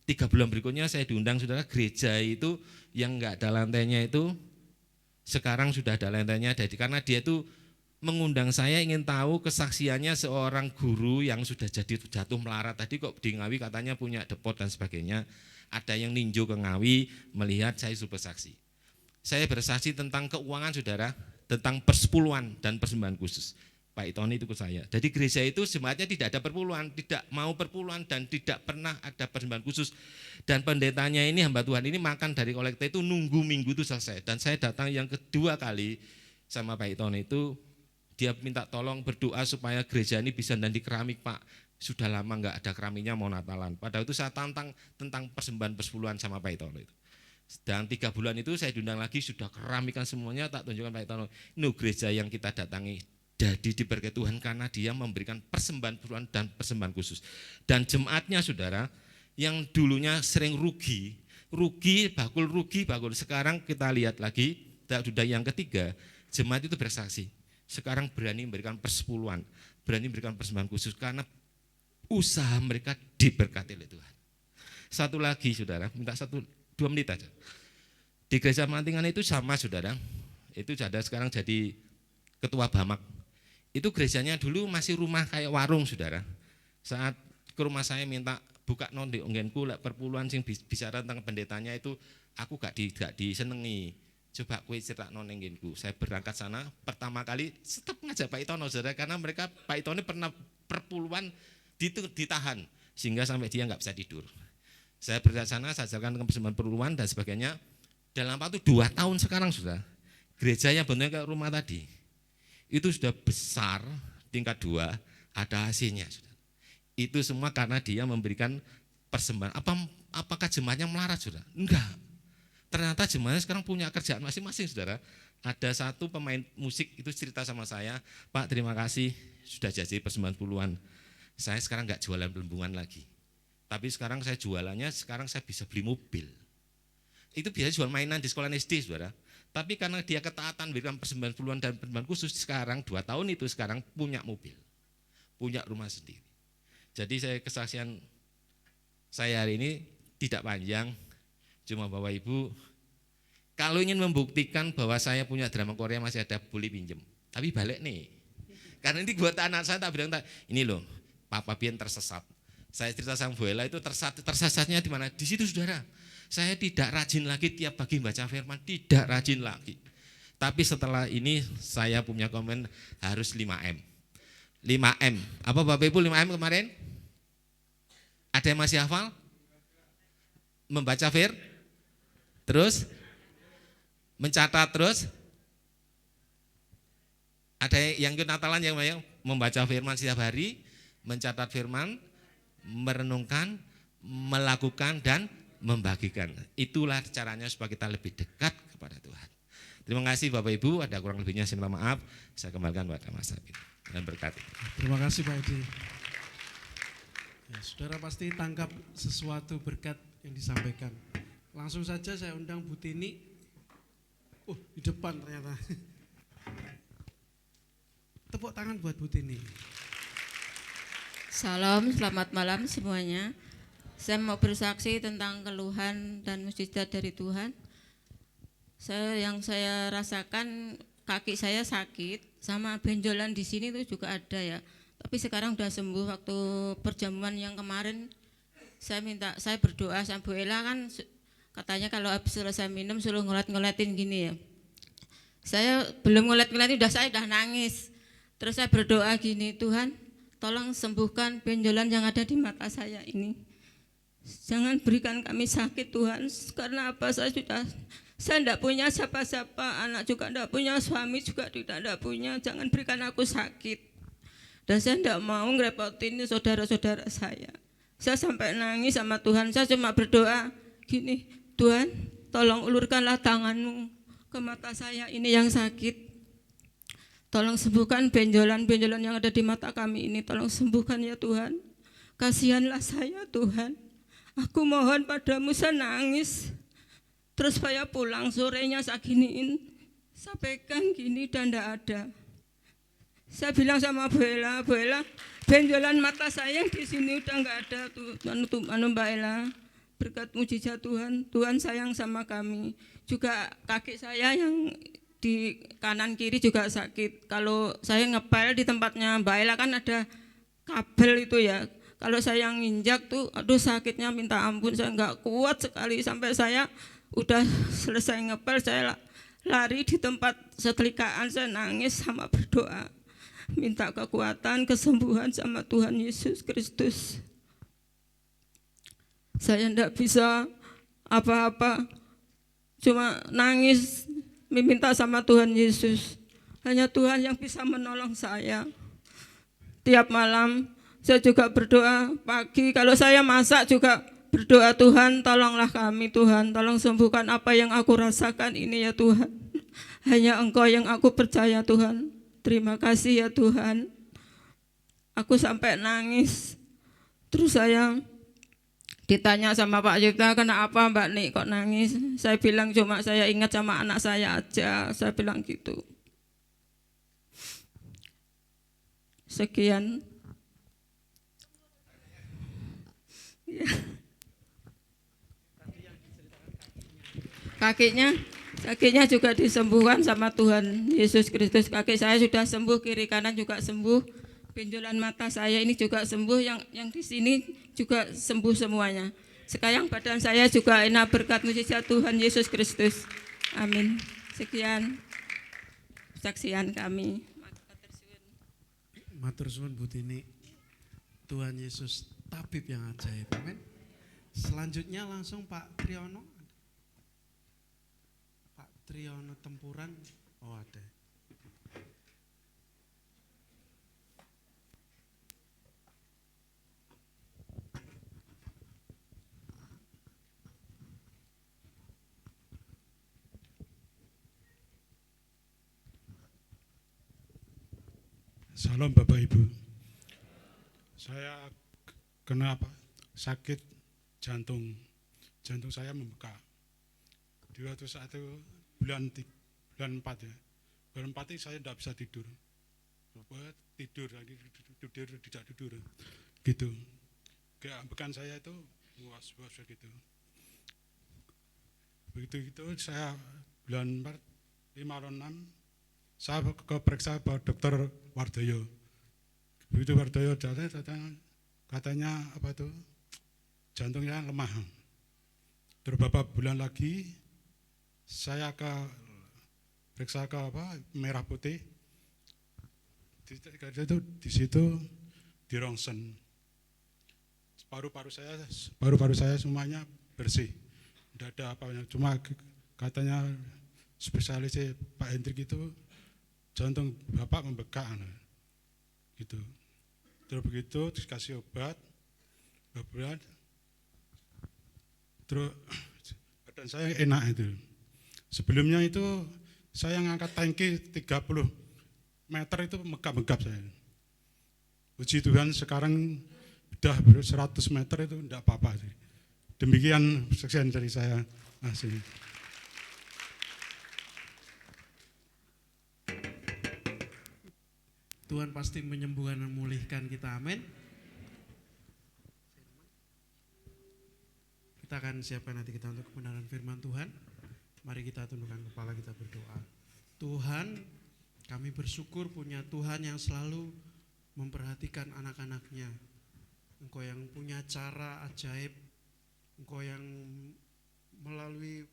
3 bulan berikutnya saya diundang, saudara, gereja itu yang nggak ada lantainya itu sekarang sudah ada lantainya. Jadi karena dia itu mengundang saya, ingin tahu kesaksiannya seorang guru yang sudah jatuh melarat. Tadi kok di Ngawi katanya punya depot dan sebagainya. Ada yang ninjau ke Ngawi melihat saya sudah bersaksi. Saya bersaksi tentang keuangan, saudara, tentang persepuluhan dan persembahan khusus. Pak Itoni itu ke saya. Jadi gereja itu sebenarnya tidak ada perpuluhan, tidak mau perpuluhan dan tidak pernah ada persembahan khusus. Dan pendetanya ini, hamba Tuhan ini makan dari kolekte itu nunggu minggu itu selesai. Dan saya datang yang kedua kali sama Pak Itoni itu, dia minta tolong berdoa supaya gereja ini bisa dan di keramik, Pak. Sudah lama enggak ada keramiknya, mau Natalan. Pada itu saya tantang tentang persembahan persepuluhan sama Pak Itoni itu. Dan 3 bulan itu saya diundang lagi, sudah keramikan semuanya, tak tunjukkan Pak Itono. Ini gereja yang kita datangi. Jadi diberkati Tuhan karena dia memberikan persembahan persepuluhan dan persembahan khusus. Dan jemaatnya, saudara, yang dulunya sering rugi, bakul, sekarang kita lihat lagi, sudah yang ketiga, jemaat itu bersaksi. Sekarang berani memberikan persepuluhan, berani memberikan persembahan khusus karena usaha mereka diberkati oleh Tuhan. Satu lagi saudara, minta 2 menit aja. Di gereja Mantingan itu sama saudara, itu sekarang jadi ketua Bamak. Itu gerejanya dulu masih rumah kayak warung saudara. Saat ke rumah saya minta buka non di onggenku lek perpuluhan sing bicara tentang pendetanya itu aku gak disenengi. Coba kue cerita non onggenku. Saya berangkat sana pertama kali tetap ngajak Pak Itono saudara karena mereka Pak Itono pernah perpuluhan ditahan sehingga sampai dia nggak bisa tidur. Saya berangkat sana, saya ajarkan dengan persembahan perpuluhan dan sebagainya. Dalam waktu 2 tahun sekarang sudah gerejanya bentuknya kayak rumah tadi. Itu sudah besar tingkat 2 ada AC-nya sudah. Itu semua karena dia memberikan persembahan. Apakah jemaatnya melarat sudah? Enggak. Ternyata jemaatnya sekarang punya kerjaan masing-masing saudara. Ada satu pemain musik itu cerita sama saya, Pak terima kasih sudah jadi persembahan puluhan. Saya sekarang enggak jualan belembungan lagi. Tapi sekarang saya jualannya, sekarang saya bisa beli mobil. Itu biasa jual mainan di sekolah SD saudara. Tapi karena dia ketaatan berikan persembahan puluhan dan persembahan khusus, sekarang 2 tahun itu sekarang punya mobil, punya rumah sendiri. Jadi kesaksian saya hari ini tidak panjang, cuma Bapak Ibu, kalau ingin membuktikan bahwa saya punya drama Korea masih ada, boleh pinjem. Tapi balik nih, karena ini buat anak saya tak bilang, ini loh, Papa Bian tersesat. Saya cerita sama Bu Ella itu tersesatnya di mana? Di situ saudara. Saya tidak rajin lagi tiap pagi baca firman, tidak rajin lagi. Tapi setelah ini saya punya komen harus 5M. 5M. Apa Bapak Ibu 5M kemarin? Ada yang masih hafal? Membaca terus mencatat terus. Ada yang ikut Natalan yang membaca firman setiap hari, mencatat firman, merenungkan, melakukan dan membagikan. Itulah caranya supaya kita lebih dekat kepada Tuhan. Terima kasih Bapak Ibu, ada kurang lebihnya saya minta maaf. Saya kembalikan pada Mas Sabit dan berkati. Terima kasih Pak Edi. Ya, saudara pasti tangkap sesuatu berkat yang disampaikan. Langsung saja saya undang Bu Tini. Di depan ternyata. Tepuk tangan buat Bu Tini. Salam, selamat malam semuanya. Saya mau bersaksi tentang keluhan dan mukjizat dari Tuhan. Yang saya rasakan kaki saya sakit, sama benjolan di sini itu juga ada ya. Tapi sekarang udah sembuh. Waktu perjamuan yang kemarin saya berdoa sama Bu Ella kan katanya kalau habis selesai minum suruh ngolet-ngoletin gini ya. Saya belum ngolet-ngoletin saya udah nangis. Terus saya berdoa gini, Tuhan tolong sembuhkan benjolan yang ada di mata saya ini. Jangan berikan kami sakit Tuhan, karena apa saya tidak punya siapa-siapa, anak juga tidak punya, suami juga tidak punya, jangan berikan aku sakit. Dan saya tidak mau ngerepotin saudara-saudara saya. Saya sampai nangis sama Tuhan, saya cuma berdoa gini, Tuhan tolong ulurkanlah tanganmu ke mata saya ini yang sakit. Tolong sembuhkan benjolan-benjolan yang ada di mata kami ini, tolong sembuhkan ya Tuhan. Kasihanlah saya Tuhan. Aku mohon padamu, saya nangis. Terus saya pulang, sorenya saya giniin, sampaikan gini dan tidak ada. Saya bilang sama Bu Ella, benjolan mata saya yang di sini udah enggak ada tuh, Mbak Ella. Berkat mujizat Tuhan, Tuhan sayang sama kami. Juga kaki saya yang di kanan kiri juga sakit. Kalau saya ngepel di tempatnya Mbak Ella kan ada kabel itu ya. Kalau saya nginjak tuh, aduh sakitnya minta ampun, saya enggak kuat sekali. Sampai saya udah selesai ngepel, saya lari di tempat setelikaan, saya nangis sama berdoa. Minta kekuatan, kesembuhan sama Tuhan Yesus Kristus. Saya enggak bisa apa-apa, cuma nangis, meminta sama Tuhan Yesus. Hanya Tuhan yang bisa menolong saya. Tiap malam saya juga berdoa, pagi kalau saya masak juga berdoa, Tuhan tolonglah kami Tuhan, tolong sembuhkan apa yang aku rasakan ini ya Tuhan. Hanya Engkau yang aku percaya Tuhan. Terima kasih ya Tuhan. Aku sampai nangis. Terus saya Ditanya sama Pak Yuta, kenapa Mbak Nik kok nangis? Saya bilang cuma saya ingat sama anak saya aja. Saya bilang gitu. Sekian. Ya. Kakinya juga disembuhkan sama Tuhan Yesus Kristus. Kaki saya sudah sembuh, kiri kanan juga sembuh. Benjolan mata saya ini juga sembuh, yang di sini juga sembuh semuanya. Sekarang badan saya juga enak berkat mujizat Tuhan Yesus Kristus. Amin. Sekian saksian kami. Matur suwun Bu Tini. Tuhan Yesus tabib yang ajaib. Amin. Selanjutnya langsung Pak Triyono. Pak Triyono Tempuran. Oh ada. Salam Bapak Ibu. Saya kena sakit jantung. Jantung saya membengkak. Di waktu saat itu bulan 4 ya. Bulan 4 itu saya tidak bisa tidur. Tidur tidak tidur. Gitu. Keambekan saya itu was-was gitu. Begitu itu saya bulan 4 5 6 saya keperiksa Pak Dokter Wardoyo. Begitu Wardoyo katanya apa tuh jantungnya lemah. Terus beberapa bulan lagi saya periksa ke merah putih. Di situ di rongsen. Paru-paru saya semuanya bersih. Tidak ada apa-apa. Cuma katanya spesialis Pak Hendrik itu jantung Bapak membengkak gitu. Terus begitu dikasih obat, terus badan saya enak itu. Sebelumnya itu saya ngangkat tangki 30 meter itu megap-megap saya. Puji Tuhan sekarang udah 100 meter itu enggak apa-apa sih. Demikian sekian dari saya. Asli. Tuhan pasti menyembuhkan dan memulihkan kita, amin. Kita akan siapkan hati kita untuk kebenaran firman Tuhan. Mari kita tundukkan kepala, kita berdoa. Tuhan, kami bersyukur punya Tuhan yang selalu memperhatikan anak-anaknya. Engkau yang punya cara ajaib, Engkau yang melalui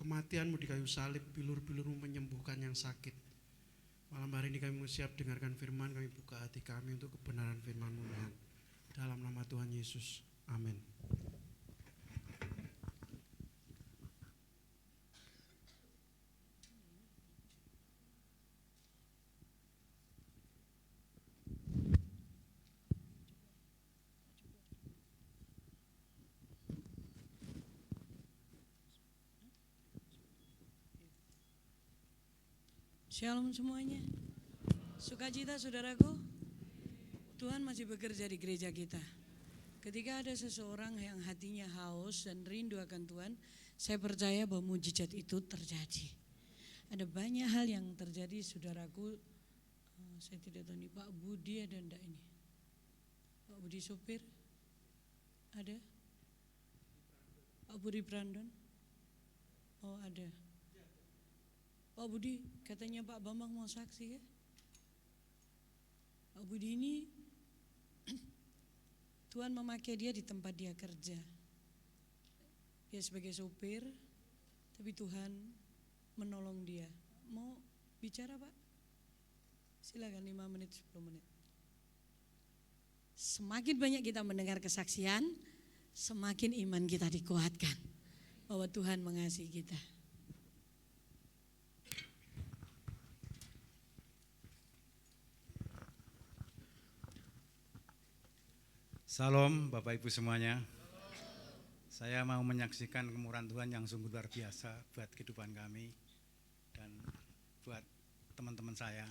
kematianmu di kayu salib, bilur-bilurmu menyembuhkan yang sakit. Malam hari ini kami mau siap dengarkan firman, kami buka hati kami untuk kebenaran firman-Mu Tuhan. Dalam nama Tuhan Yesus, amin. Shalom semuanya. Sukacita saudaraku, Tuhan masih bekerja di gereja kita. Ketika ada seseorang yang hatinya haus dan rindu akan Tuhan, saya percaya bahwa mujizat itu terjadi. Ada banyak hal yang terjadi saudaraku. Saya tidak tahu nih Pak Budi ada enggak ini? Pak Budi sopir? Ada? Pak Budi Brandon? Oh ada. Pak Budi, katanya Pak Bambang mau saksi ya? Pak Budi ini Tuhan memakai dia di tempat dia kerja. Dia sebagai sopir, tapi Tuhan menolong dia. Mau bicara Pak? Silakan 5 menit, 10 menit. Semakin banyak kita mendengar kesaksian, semakin iman kita dikuatkan bahwa Tuhan mengasihi kita. Salam Bapak Ibu semuanya. Saya mau menyaksikan kemurahan Tuhan yang sungguh luar biasa buat kehidupan kami dan buat teman-teman saya.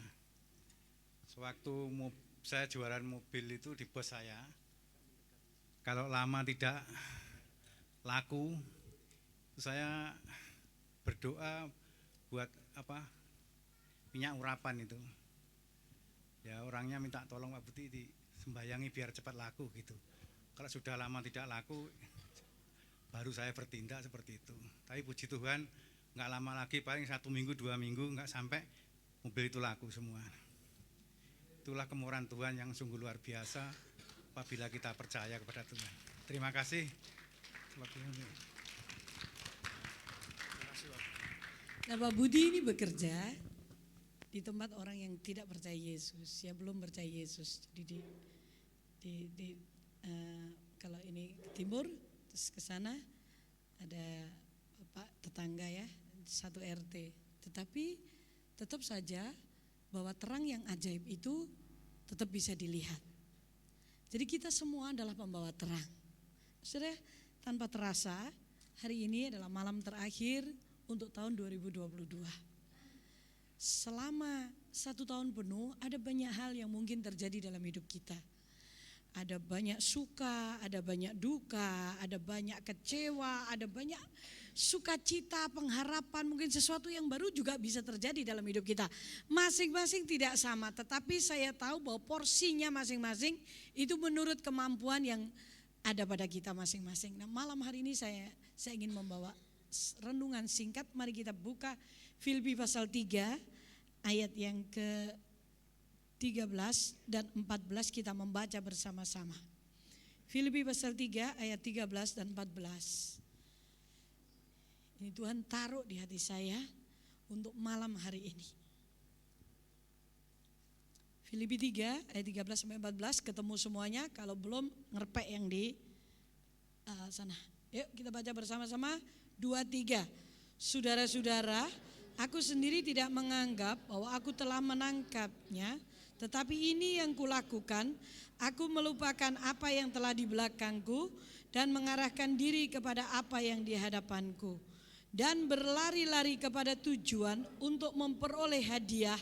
Sewaktu saya jualan mobil itu di bos saya, kalau lama tidak laku, saya berdoa buat minyak urapan itu. Ya orangnya minta tolong Pak Budi disembayangi biar cepat laku gitu. Kalau sudah lama tidak laku, baru saya bertindak seperti itu. Tapi puji Tuhan, nggak lama lagi, paling 1 minggu 2 minggu nggak sampai mobil itu laku semua. Itulah kemurahan Tuhan yang sungguh luar biasa apabila kita percaya kepada Tuhan. Terima kasih. Nah, Pak Budi ini bekerja di tempat orang yang tidak percaya Yesus, ya belum percaya Yesus. Jadi kalau ini ke timur, terus ke sana ada Bapak tetangga ya, satu RT. Tetapi tetap saja bahwa terang yang ajaib itu tetap bisa dilihat. Jadi kita semua adalah pembawa terang. Saudara, tanpa terasa hari ini adalah malam terakhir untuk tahun 2022. Selama 1 tahun penuh ada banyak hal yang mungkin terjadi dalam hidup kita. Ada banyak suka, ada banyak duka, ada banyak kecewa, ada banyak sukacita, pengharapan, mungkin sesuatu yang baru juga bisa terjadi dalam hidup kita. Masing-masing tidak sama, tetapi saya tahu bahwa porsinya masing-masing itu menurut kemampuan yang ada pada kita masing-masing. Nah, malam hari ini saya ingin membawa renungan singkat. Mari kita buka Filipi pasal 3 ayat yang ke-13 dan 14 kita membaca bersama-sama. Filipi pasal 3 ayat 13 dan 14. Ini Tuhan taruh di hati saya untuk malam hari ini. Filipi 3 ayat 13 sampai 14, ketemu semuanya, kalau belum ngerpek yang di sana. Yuk kita baca bersama-sama. 2, 3. Saudara-saudara, aku sendiri tidak menganggap bahwa aku telah menangkapnya, tetapi ini yang kulakukan, aku melupakan apa yang telah di belakangku dan mengarahkan diri kepada apa yang di hadapanku, dan berlari-lari kepada tujuan untuk memperoleh hadiah,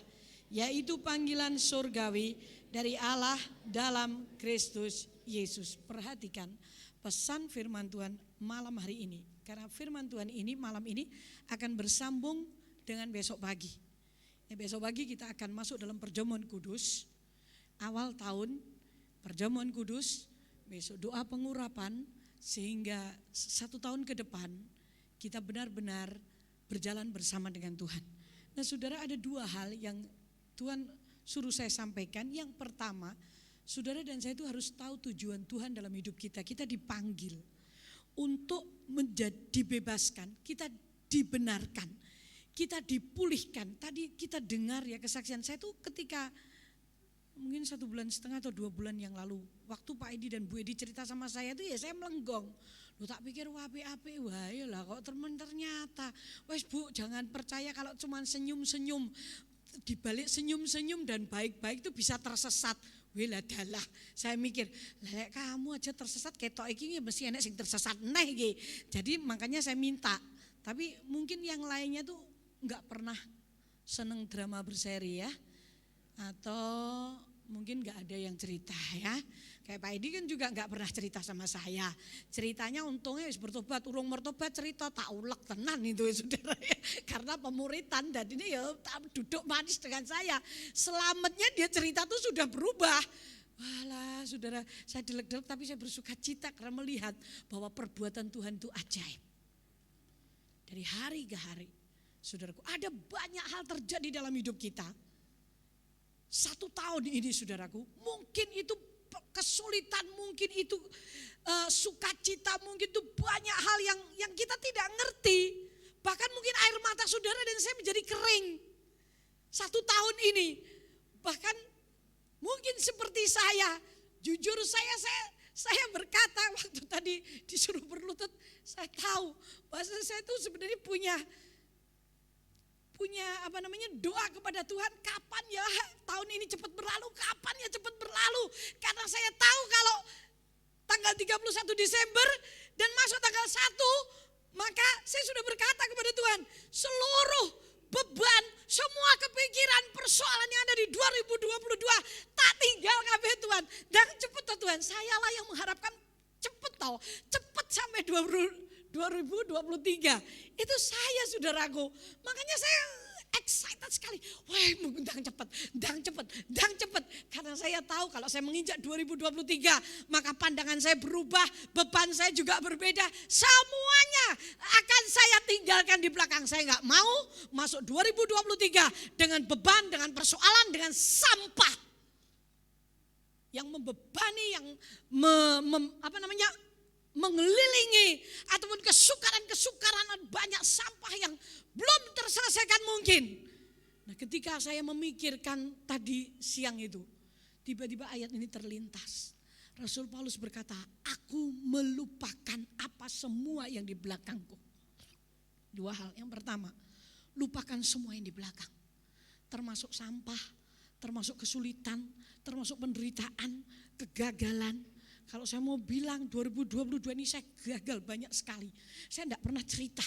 yaitu panggilan surgawi dari Allah dalam Kristus Yesus. Perhatikan pesan firman Tuhan malam hari ini. Karena firman Tuhan ini malam ini akan bersambung dengan besok pagi. Ya, besok pagi kita akan masuk dalam perjamuan kudus. Awal tahun perjamuan kudus, besok doa pengurapan, sehingga 1 tahun ke depan kita benar-benar berjalan bersama dengan Tuhan. Nah saudara, ada 2 hal yang Tuhan suruh saya sampaikan. Yang pertama, saudara dan saya itu harus tahu tujuan Tuhan dalam hidup kita. Kita dipanggil untuk dibebaskan, kita dibenarkan, kita dipulihkan. Tadi kita dengar ya kesaksian saya tuh ketika mungkin 1,5 bulan atau 2 bulan yang lalu, waktu Pak Edi dan Bu Edi cerita sama saya tuh ya saya melenggong. Lu tak pikir wapi-api, wah lah kok ternyata. Wes Bu, jangan percaya kalau cuma senyum-senyum. Di balik senyum-senyum dan baik-baik itu bisa tersesat. Wela dalah, saya mikir, lek kamu aja tersesat ketok iki mesti enek sing tersesat neh iki. Jadi makanya saya minta. Tapi mungkin yang lainnya tuh enggak pernah seneng drama berseri ya. Atau mungkin enggak ada yang cerita ya. Kayak Pak Edi kan juga enggak pernah cerita sama saya. Ceritanya untungnya wis bertobat, urung mertobat cerita tak ulek tenan itu saudara ya. Karena pemuritan dan ini ya duduk manis dengan saya. Selamatnya dia cerita tuh sudah berubah. Walah saudara, saya delek-delek tapi saya bersuka cita karena melihat bahwa perbuatan Tuhan itu ajaib. Dari hari ke hari, saudaraku, ada banyak hal terjadi dalam hidup kita. 1 tahun ini saudaraku, mungkin itu kesulitan, mungkin itu sukacita, mungkin itu banyak hal yang kita tidak ngerti. Bahkan mungkin air mata saudara dan saya menjadi kering 1 tahun ini. Bahkan mungkin seperti saya, jujur saya berkata waktu tadi disuruh berlutut, saya tahu bahwa saya itu sebenarnya punya doa kepada Tuhan, kapan ya tahun ini cepat berlalu, kapan ya cepat berlalu. Karena saya tahu kalau tanggal 31 Desember dan masuk tanggal 1, maka saya sudah berkata kepada Tuhan, seluruh beban, semua kepikiran, persoalan yang ada di 2022 tak tinggal kabeh Tuhan. Dan cepat Tuhan, sayalah yang mengharapkan cepat awal, cepat sampai 2023. Itu saya, saudaraku. Makanya saya excited sekali. Wah, dang cepat. Karena saya tahu kalau saya menginjak 2023, maka pandangan saya berubah, beban saya juga berbeda. Semuanya akan saya tinggalkan di belakang. Saya nggak mau masuk 2023 dengan beban, dengan persoalan, dengan sampah yang membebani, yang mengelilingi, ataupun kesukaran banyak sampah yang belum terselesaikan mungkin. Nah, ketika saya memikirkan tadi siang itu, tiba-tiba ayat ini terlintas. Rasul Paulus berkata, aku melupakan apa semua yang di belakangku. Dua hal. Yang pertama, lupakan semua yang di belakang. Termasuk sampah, termasuk kesulitan, termasuk penderitaan, kegagalan. Kalau saya mau bilang 2022 ini saya gagal banyak sekali. Saya tidak pernah cerita.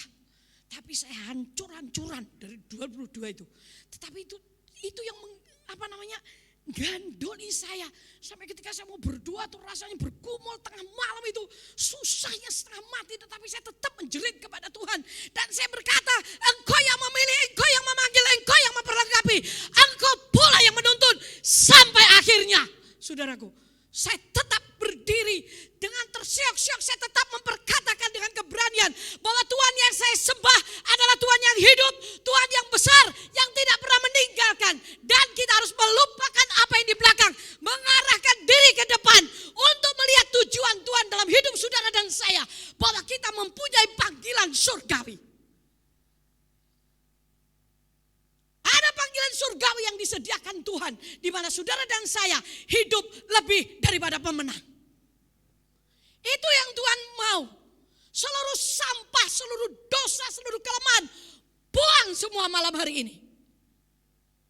Tapi saya hancur-hancuran dari 2022 itu. Tetapi itu yang gandoli saya. Sampai ketika saya mau berdoa tuh rasanya bergumul tengah malam itu. Susahnya setengah mati, tetapi saya tetap menjerit kepada Tuhan. Dan saya berkata, Engkau yang memilih, Engkau yang memanggil, Engkau yang memperlengkapi. Engkau pula yang menuntun sampai akhirnya. Saudaraku, saya tetap berdiri dengan tersiok-siok, saya tetap memperkatakan dengan keberanian bahwa Tuhan yang saya sembah adalah Tuhan yang hidup, Tuhan yang besar, yang tidak pernah meninggalkan. Dan kita harus melupakan apa yang di belakang, mengarahkan diri ke depan untuk melihat tujuan Tuhan dalam hidup saudara dan saya, bahwa kita mempunyai panggilan surgawi. Ada panggilan surgawi yang disediakan Tuhan, di mana saudara dan saya hidup lebih daripada pemenang. Itu yang Tuhan mau. Seluruh sampah, seluruh dosa, seluruh kelemahan, buang semua malam hari ini.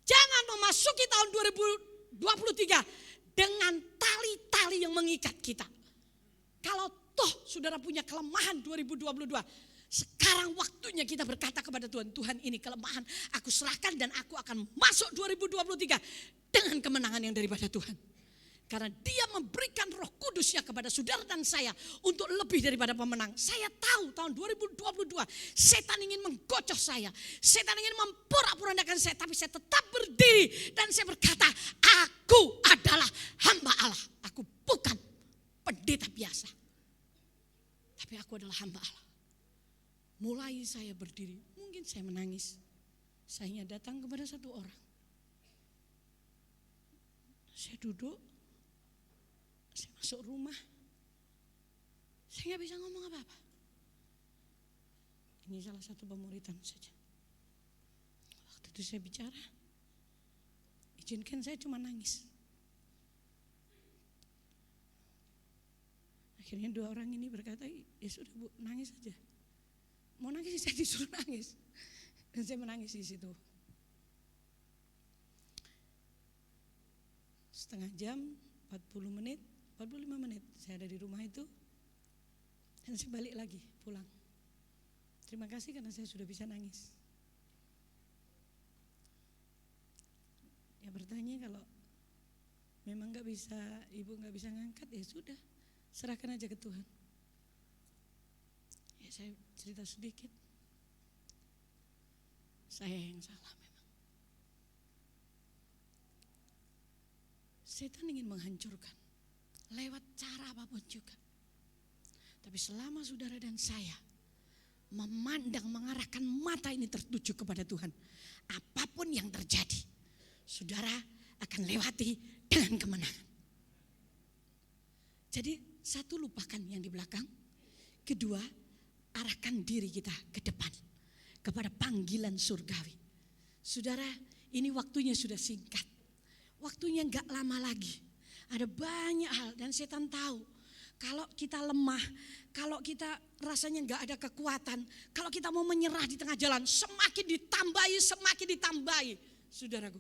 Jangan memasuki tahun 2023 dengan tali-tali yang mengikat kita. Kalau toh saudara punya kelemahan 2022, sekarang waktunya kita berkata kepada Tuhan, Tuhan ini kelemahan, aku serahkan dan aku akan masuk 2023 dengan kemenangan yang daripada Tuhan. Karena Dia memberikan Roh Kudusnya kepada saudara dan saya untuk lebih daripada pemenang. Saya tahu tahun 2022 setan ingin menggocoh saya, setan ingin memporak-porandakan saya, tapi saya tetap berdiri dan saya berkata, aku adalah hamba Allah. Aku bukan pendeta biasa, tapi aku adalah hamba Allah. Mulai saya berdiri, mungkin saya menangis. Saya datang kepada satu orang. Saya duduk, saya masuk rumah. Saya nggak bisa ngomong apa-apa. Ini salah satu pemuritan saja. Waktu itu saya bicara, izinkan saya cuma nangis. Akhirnya dua orang ini berkata, ya sudah Bu, nangis saja. Mau nangis saya disuruh nangis. Dan saya menangis di situ. Setengah jam, 45 menit saya ada di rumah itu. Dan saya balik lagi pulang. Terima kasih karena saya sudah bisa nangis. Dia bertanya kalau memang ibu gak bisa ngangkat, ya sudah, serahkan aja ke Tuhan. Ya saya cerita sedikit. Saya yang salah memang. Setan ingin menghancurkan lewat cara apapun juga. Tapi selama saudara dan saya memandang, mengarahkan mata ini tertuju kepada Tuhan, apapun yang terjadi, saudara akan lewati dengan kemenangan. Jadi satu, lupakan yang di belakang. Kedua, arahkan diri kita ke depan kepada panggilan surgawi. Saudara, ini waktunya sudah singkat. Waktunya gak lama lagi. Ada banyak hal dan setan tahu. Kalau kita lemah, kalau kita rasanya gak ada kekuatan, kalau kita mau menyerah di tengah jalan, semakin ditambahi, saudaraku.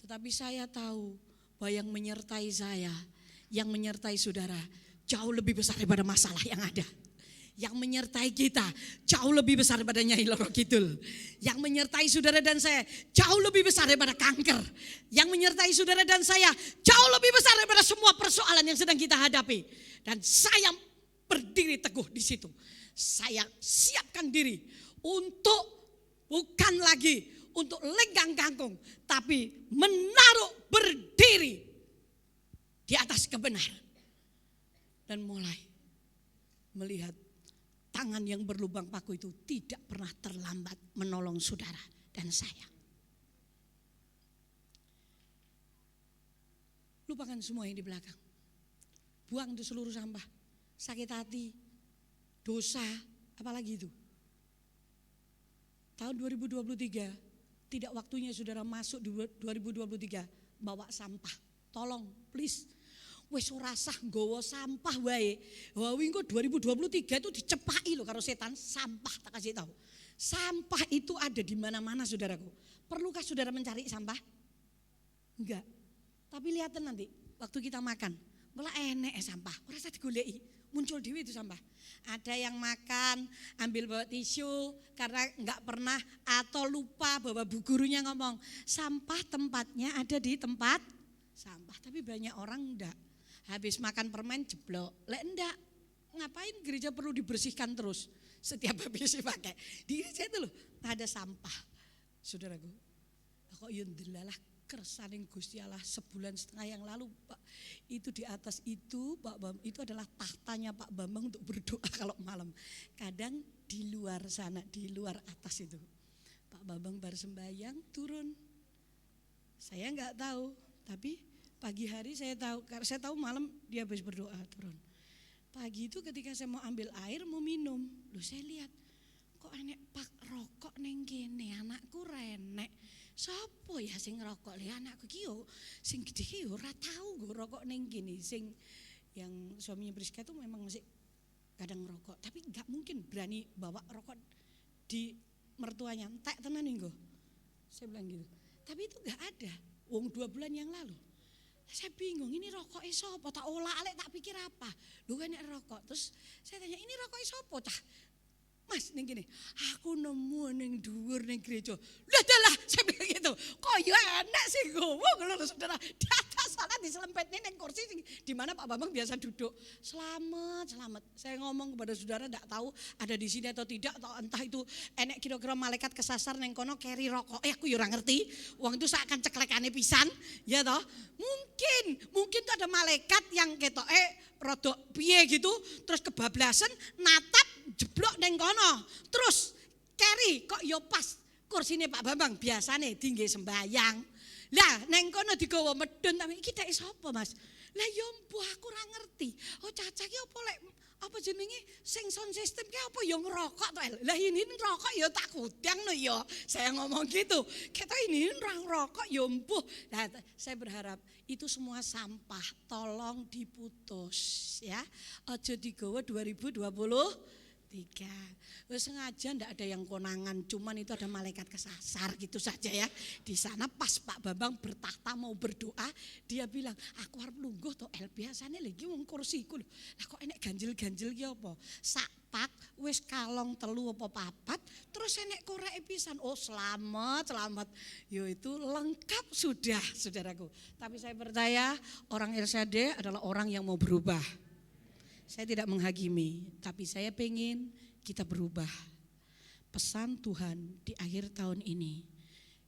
Tetapi saya tahu bahwa yang menyertai saya, yang menyertai saudara, jauh lebih besar daripada masalah yang ada. Yang menyertai kita jauh lebih besar daripada Nyai Loro Kidul. Yang menyertai saudara dan saya jauh lebih besar daripada kanker. Yang menyertai saudara dan saya jauh lebih besar daripada semua persoalan yang sedang kita hadapi. Dan saya berdiri teguh di situ. Saya siapkan diri untuk bukan lagi untuk lenggang kangkung, tapi menaruh berdiri di atas kebenaran. Dan mulai melihat tangan yang berlubang paku itu tidak pernah terlambat menolong saudara dan saya. Lupakan semua yang di belakang. Buang itu seluruh sampah, sakit hati, dosa, apalagi itu. Tahun 2023, tidak waktunya saudara masuk di 2023 bawa sampah. Tolong, please. Wes ora sah nggawa sampah wae. Wah wingi 2023 itu dicepaki loh karo setan, sampah tak kasih tahu. Sampah itu ada di mana-mana saudaraku. Perlukah saudara mencari sampah? Enggak. Tapi lihatin nanti waktu kita makan, malah enek sampah. Ora usah digoleki, muncul dhewe itu sampah. Ada yang makan ambil bawa tisu karena enggak pernah atau lupa bahwa bu gurunya ngomong sampah tempatnya ada di tempat sampah. Tapi banyak orang enggak. Habis makan permen jeblok. Lek enggak, ngapain gereja perlu dibersihkan terus setiap habis dipakai. Di gereja itu loh ada sampah. Saudaraku, kok yo ndelalah kersaning Gusti Allah sebulan setengah yang lalu Pak. Itu di atas itu Pak Bambang, itu adalah tahtanya Pak Bambang untuk berdoa kalau malam. Kadang di luar sana, di luar atas itu. Pak Bambang bar sembahyang turun. Saya enggak tahu, tapi pagi hari saya tahu malam dia habis berdoa turun. Pagi itu ketika saya mau ambil air mau minum, loh saya lihat kok enek pak rokok neng kene, anakku renek. Sopo ya sing ngerokok li anakku ki yo sing gede ki yo ora tau nggo rokok ning kene. Sing yang suaminya Priska itu memang masih kadang ngerokok, tapi enggak mungkin berani bawa rokok di mertuanya. Entek tenan nih nggo. Saya bilang gitu. Tapi itu enggak ada. Wong 2 bulan yang lalu. Saya bingung, ini rokok sapa? Tak olah alek tak pikir apa. Lu kan rokok. Terus saya tanya, ini rokok sapa cah? Mas ning gini, aku nemu ning dhuwur ning gereja. Lah dalah, saya bilang gitu. Kok ya enak sih ngomong lho saudara. Di atas sana diselempetne ning kursi di mana Pak Bambang biasa duduk. Selamat. Saya ngomong kepada saudara enggak tahu ada di sini atau tidak atau entah itu enek kira-kira malaikat kesasar ning kono carry rokok. Aku ya ora ngerti. Wong itu seakan ceklekane pisan, ya toh. Mungkin tuh ada malaikat yang ketoke rodok piye gitu, terus kebablasan natap jeblok neng kono, terus carry kok yo pas kursine Pak Bambang biasane tinggi sembayang. Lah neng kono digawa medun tapi iki dek sapa Mas? Lah yo mbuh aku ora ngerti. Oh Caca ki apa lek apa jenenge sing sound system ki apa yo ngerokok to. Lah ini ngerokok yo tak kudang no yo. Saya ngomong gitu. Kita ini ngerokok yo mbuh. Nah saya berharap itu semua sampah tolong diputus ya. Aja digawa 2023. Sengaja ndak ada yang konangan, cuman itu ada malaikat kesasar gitu saja ya. Di sana pas Pak Bambang bertahta mau berdoa, dia bilang, "Aku arep lungguh to El biasane lagi wong kursiku lho. Lah kok enek ganjil-ganjil ki apa? Sakpak wis kalong 3 apa 4, terus enek korek pisan. Oh, selamat. Yo itu lengkap sudah, saudaraku. Tapi saya percaya orang El Shaddai adalah orang yang mau berubah. Saya tidak menghakimi, tapi saya pengen kita berubah. Pesan Tuhan di akhir tahun ini,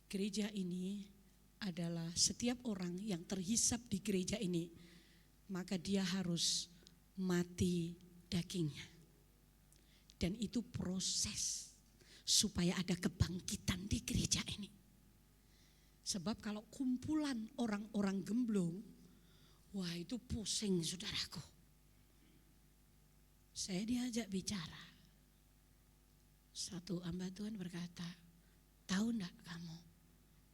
gereja ini adalah setiap orang yang terhisap di gereja ini, maka dia harus mati dagingnya. Dan itu proses supaya ada kebangkitan di gereja ini. Sebab kalau kumpulan orang-orang gemblong, wah itu pusing saudaraku. Saya diajak bicara. Satu hamba Tuhan berkata, tahu enggak kamu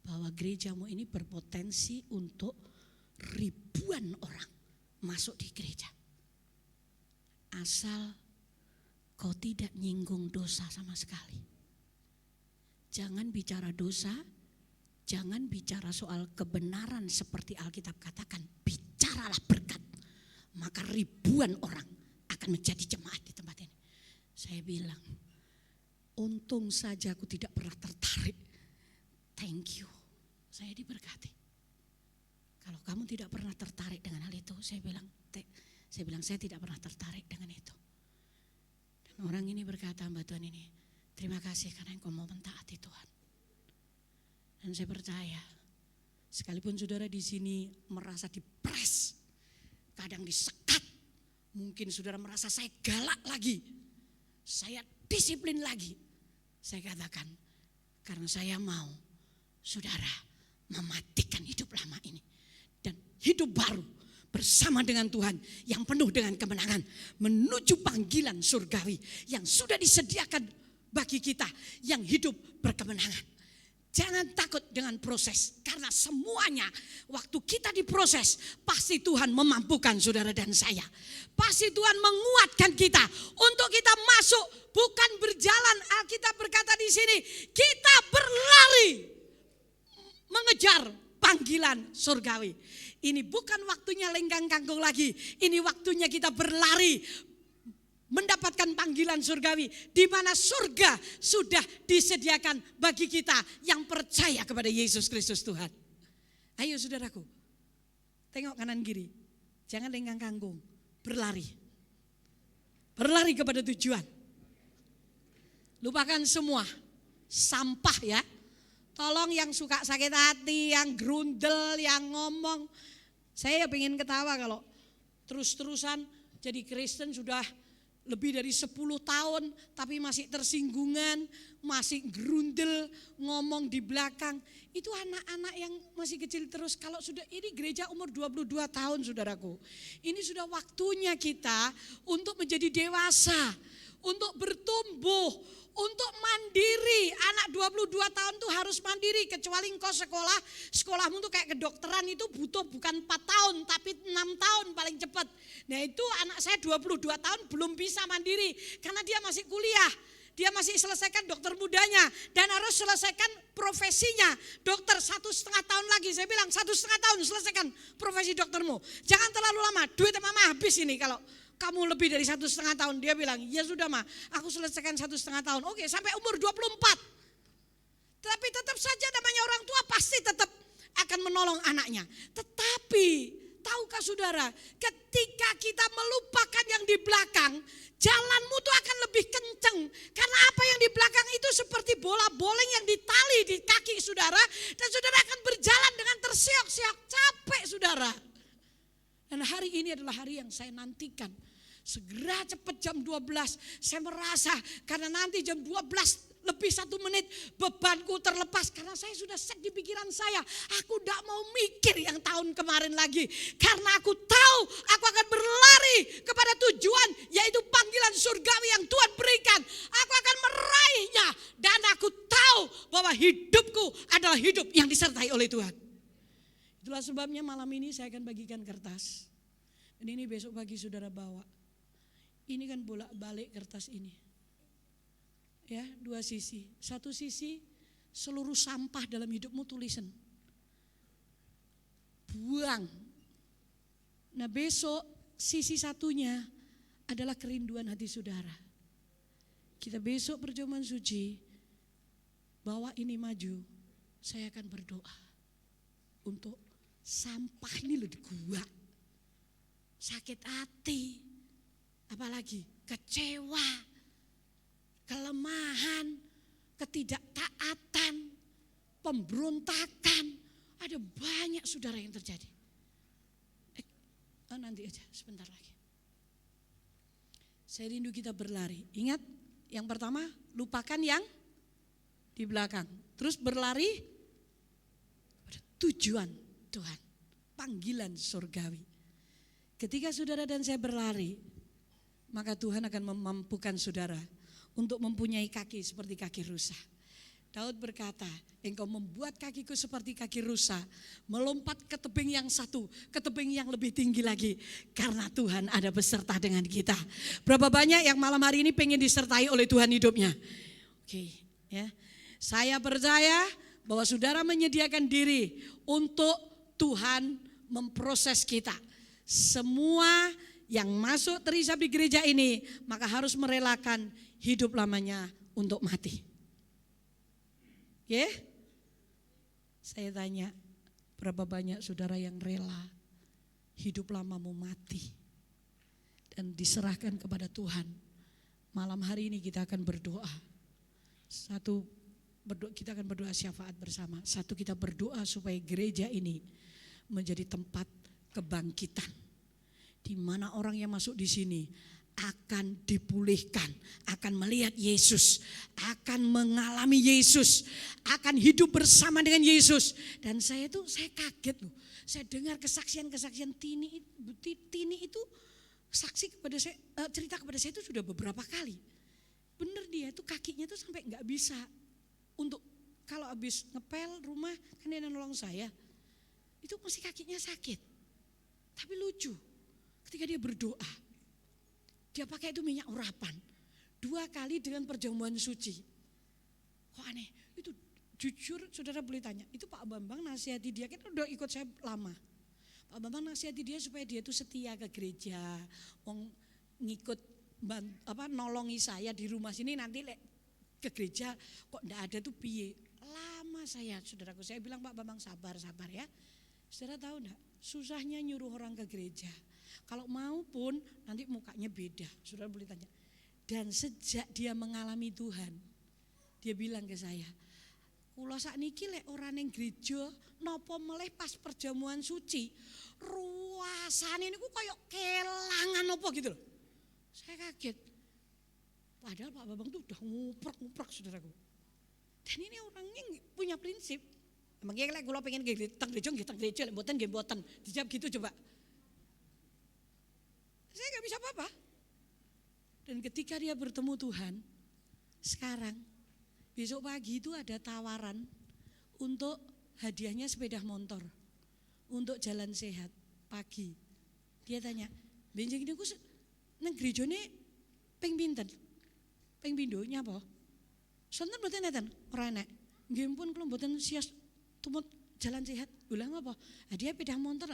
bahwa gerejamu ini berpotensi untuk ribuan orang masuk di gereja. Asal kau tidak nyinggung dosa sama sekali. Jangan bicara dosa, jangan bicara soal kebenaran seperti Alkitab katakan, bicaralah berkat. Maka ribuan orang akan menjadi jemaat di tempat ini. Saya bilang, untung saja aku tidak pernah tertarik. Thank you, saya diberkati. Kalau kamu tidak pernah tertarik dengan hal itu, saya bilang saya tidak pernah tertarik dengan itu. Orang ini berkata, hamba Tuhan ini, terima kasih karena engkau mau mentaati Tuhan. Dan saya percaya, sekalipun saudara di sini merasa dipres, kadang disekat, mungkin saudara merasa saya galak lagi, saya disiplin lagi. Saya katakan, karena saya mau saudara mematikan hidup lama ini dan hidup baru bersama dengan Tuhan yang penuh dengan kemenangan menuju panggilan surgawi yang sudah disediakan bagi kita yang hidup berkemenangan. Jangan takut dengan proses, karena semuanya waktu kita diproses pasti Tuhan memampukan saudara dan saya. Pasti Tuhan menguatkan kita untuk kita masuk, bukan berjalan. Alkitab berkata di sini, kita berlari mengejar panggilan surgawi. Ini bukan waktunya lenggang kangkung lagi, ini waktunya kita berlari mendapatkan panggilan surgawi di mana surga sudah disediakan bagi kita yang percaya kepada Yesus Kristus Tuhan. Ayo saudaraku, tengok kanan kiri, jangan lenggang kangkung, berlari. Berlari kepada tujuan. Lupakan semua sampah ya. Tolong yang suka sakit hati, yang grundel, yang ngomong. Saya pengen ketawa kalau terus-terusan jadi Kristen sudah lebih dari 10 tahun tapi masih tersinggungan, masih grundel, ngomong di belakang. Itu anak-anak yang masih kecil terus. Kalau sudah ini gereja umur 22 tahun saudaraku. Ini sudah waktunya kita untuk menjadi dewasa, untuk bertumbuh, untuk mandiri. Anak 22 tahun tuh harus mandiri, kecuali engkau sekolahmu tuh kayak kedokteran itu butuh bukan 4 tahun tapi 6 tahun paling cepat. Nah itu anak saya 22 tahun belum bisa mandiri karena dia masih kuliah. Dia masih selesaikan dokter mudanya dan harus selesaikan profesinya. Dokter 1,5 tahun lagi, saya bilang 1,5 tahun selesaikan profesi doktermu. Jangan terlalu lama, duit mama habis ini kalau kamu lebih dari 1,5 tahun. Dia bilang, ya sudah mah, aku selesaikan 1,5 tahun. Oke, sampai umur 24. Tapi tetap saja namanya orang tua pasti tetap akan menolong anaknya. Tetapi, tahukah saudara, ketika kita melupakan yang di belakang, jalanmu tuh akan lebih kenceng. Karena apa yang di belakang itu seperti bola bowling yang ditali di kaki saudara. Dan saudara akan berjalan dengan tersiok-siok, capek saudara. Dan hari ini adalah hari yang saya nantikan. Segera cepat jam 12, saya merasa karena nanti jam 12 lebih 1 menit bebanku terlepas. Karena saya sudah set di pikiran saya, aku tidak mau mikir yang tahun kemarin lagi. Karena aku tahu aku akan berlari kepada tujuan, yaitu panggilan surgawi yang Tuhan berikan. Aku akan meraihnya dan aku tahu bahwa hidupku adalah hidup yang disertai oleh Tuhan. Itulah sebabnya malam ini saya akan bagikan kertas. Dan ini besok pagi saudara bawa. Ini kan bolak-balik kertas ini. Ya, 2 sisi. Satu sisi seluruh sampah dalam hidupmu tulisan. Buang. Nah besok sisi satunya adalah kerinduan hati saudara. Kita besok perjamuan suci, bawa ini maju, saya akan berdoa untuk sampah ini loh di gua. Sakit hati, apalagi kecewa, kelemahan, ketidaktaatan, pemberontakan. Ada banyak saudara yang terjadi. Nanti aja sebentar lagi. Saya rindu kita berlari. Ingat, yang pertama lupakan yang di belakang. Terus berlari pada tujuan Tuhan, panggilan surgawi. Ketika saudara dan saya berlari, maka Tuhan akan memampukan saudara untuk mempunyai kaki seperti kaki rusa. Daud berkata, engkau membuat kakiku seperti kaki rusa, melompat ke tebing yang satu, ke tebing yang lebih tinggi lagi. Karena Tuhan ada beserta dengan kita. Berapa banyak yang malam hari ini pengen disertai oleh Tuhan hidupnya? Oke, ya. Saya percaya bahwa saudara menyediakan diri untuk Tuhan memproses kita. Semua yang masuk terhisap di gereja ini maka harus merelakan hidup lamanya untuk mati. Ya? Saya tanya, berapa banyak saudara yang rela hidup lamamu mati dan diserahkan kepada Tuhan Malam hari ini kita akan berdoa. Satu, kita akan berdoa syafaat bersama. Satu, kita berdoa supaya gereja ini menjadi tempat kebangkitan, di mana orang yang masuk di sini akan dipulihkan, akan melihat Yesus, akan mengalami Yesus, akan hidup bersama dengan Yesus. Dan saya kaget loh, saya dengar kesaksian Tini itu saksi kepada saya, cerita kepada saya itu sudah beberapa kali. Bener, dia itu kakinya tuh sampai nggak bisa untuk kalau habis ngepel rumah, kan dia nolong saya, itu masih kakinya sakit. Tapi lucu, ketika dia berdoa, dia pakai itu minyak urapan 2 kali dengan perjamuan suci. Kok aneh? Itu jujur saudara boleh tanya, itu Pak Bambang nasihati dia, kan udah ikut saya lama. Pak Bambang nasihati dia supaya dia itu setia ke gereja, ngikut nolongi saya di rumah sini, nanti ke gereja kok enggak ada tuh piye. Lama saudaraku, saya bilang Pak Bambang sabar ya. Saudara tahu enggak, susahnya nyuruh orang ke gereja. Kalau mau pun nanti mukanya beda, saudara boleh tanya. Dan sejak dia mengalami Tuhan, dia bilang ke saya, kula sakniki lek ora ning gereja napa meleh pas perjamuan suci, ruasane niku koyo kelangan apa gitu loh. Saya kaget. Padahal Pak Bambang tuh udah nguprek saudaraku. Dan ini orangnya punya prinsip. Emangnya lek kula pengen teng gereja nggih teng gereja, lek mboten nggih mboten. Dijawab gitu coba. Saya gak bisa apa-apa. Dan ketika dia bertemu Tuhan, sekarang besok pagi itu ada tawaran untuk hadiahnya sepeda motor untuk jalan sehat pagi. Dia tanya, benjing ini aku nang gerejane ping pinten? Ping pindho nyapa? Sonten mboten neten, ora enek. Nggih pun kula mboten sias tumut jalan sehat. Lha ngapa? Dia sepeda motor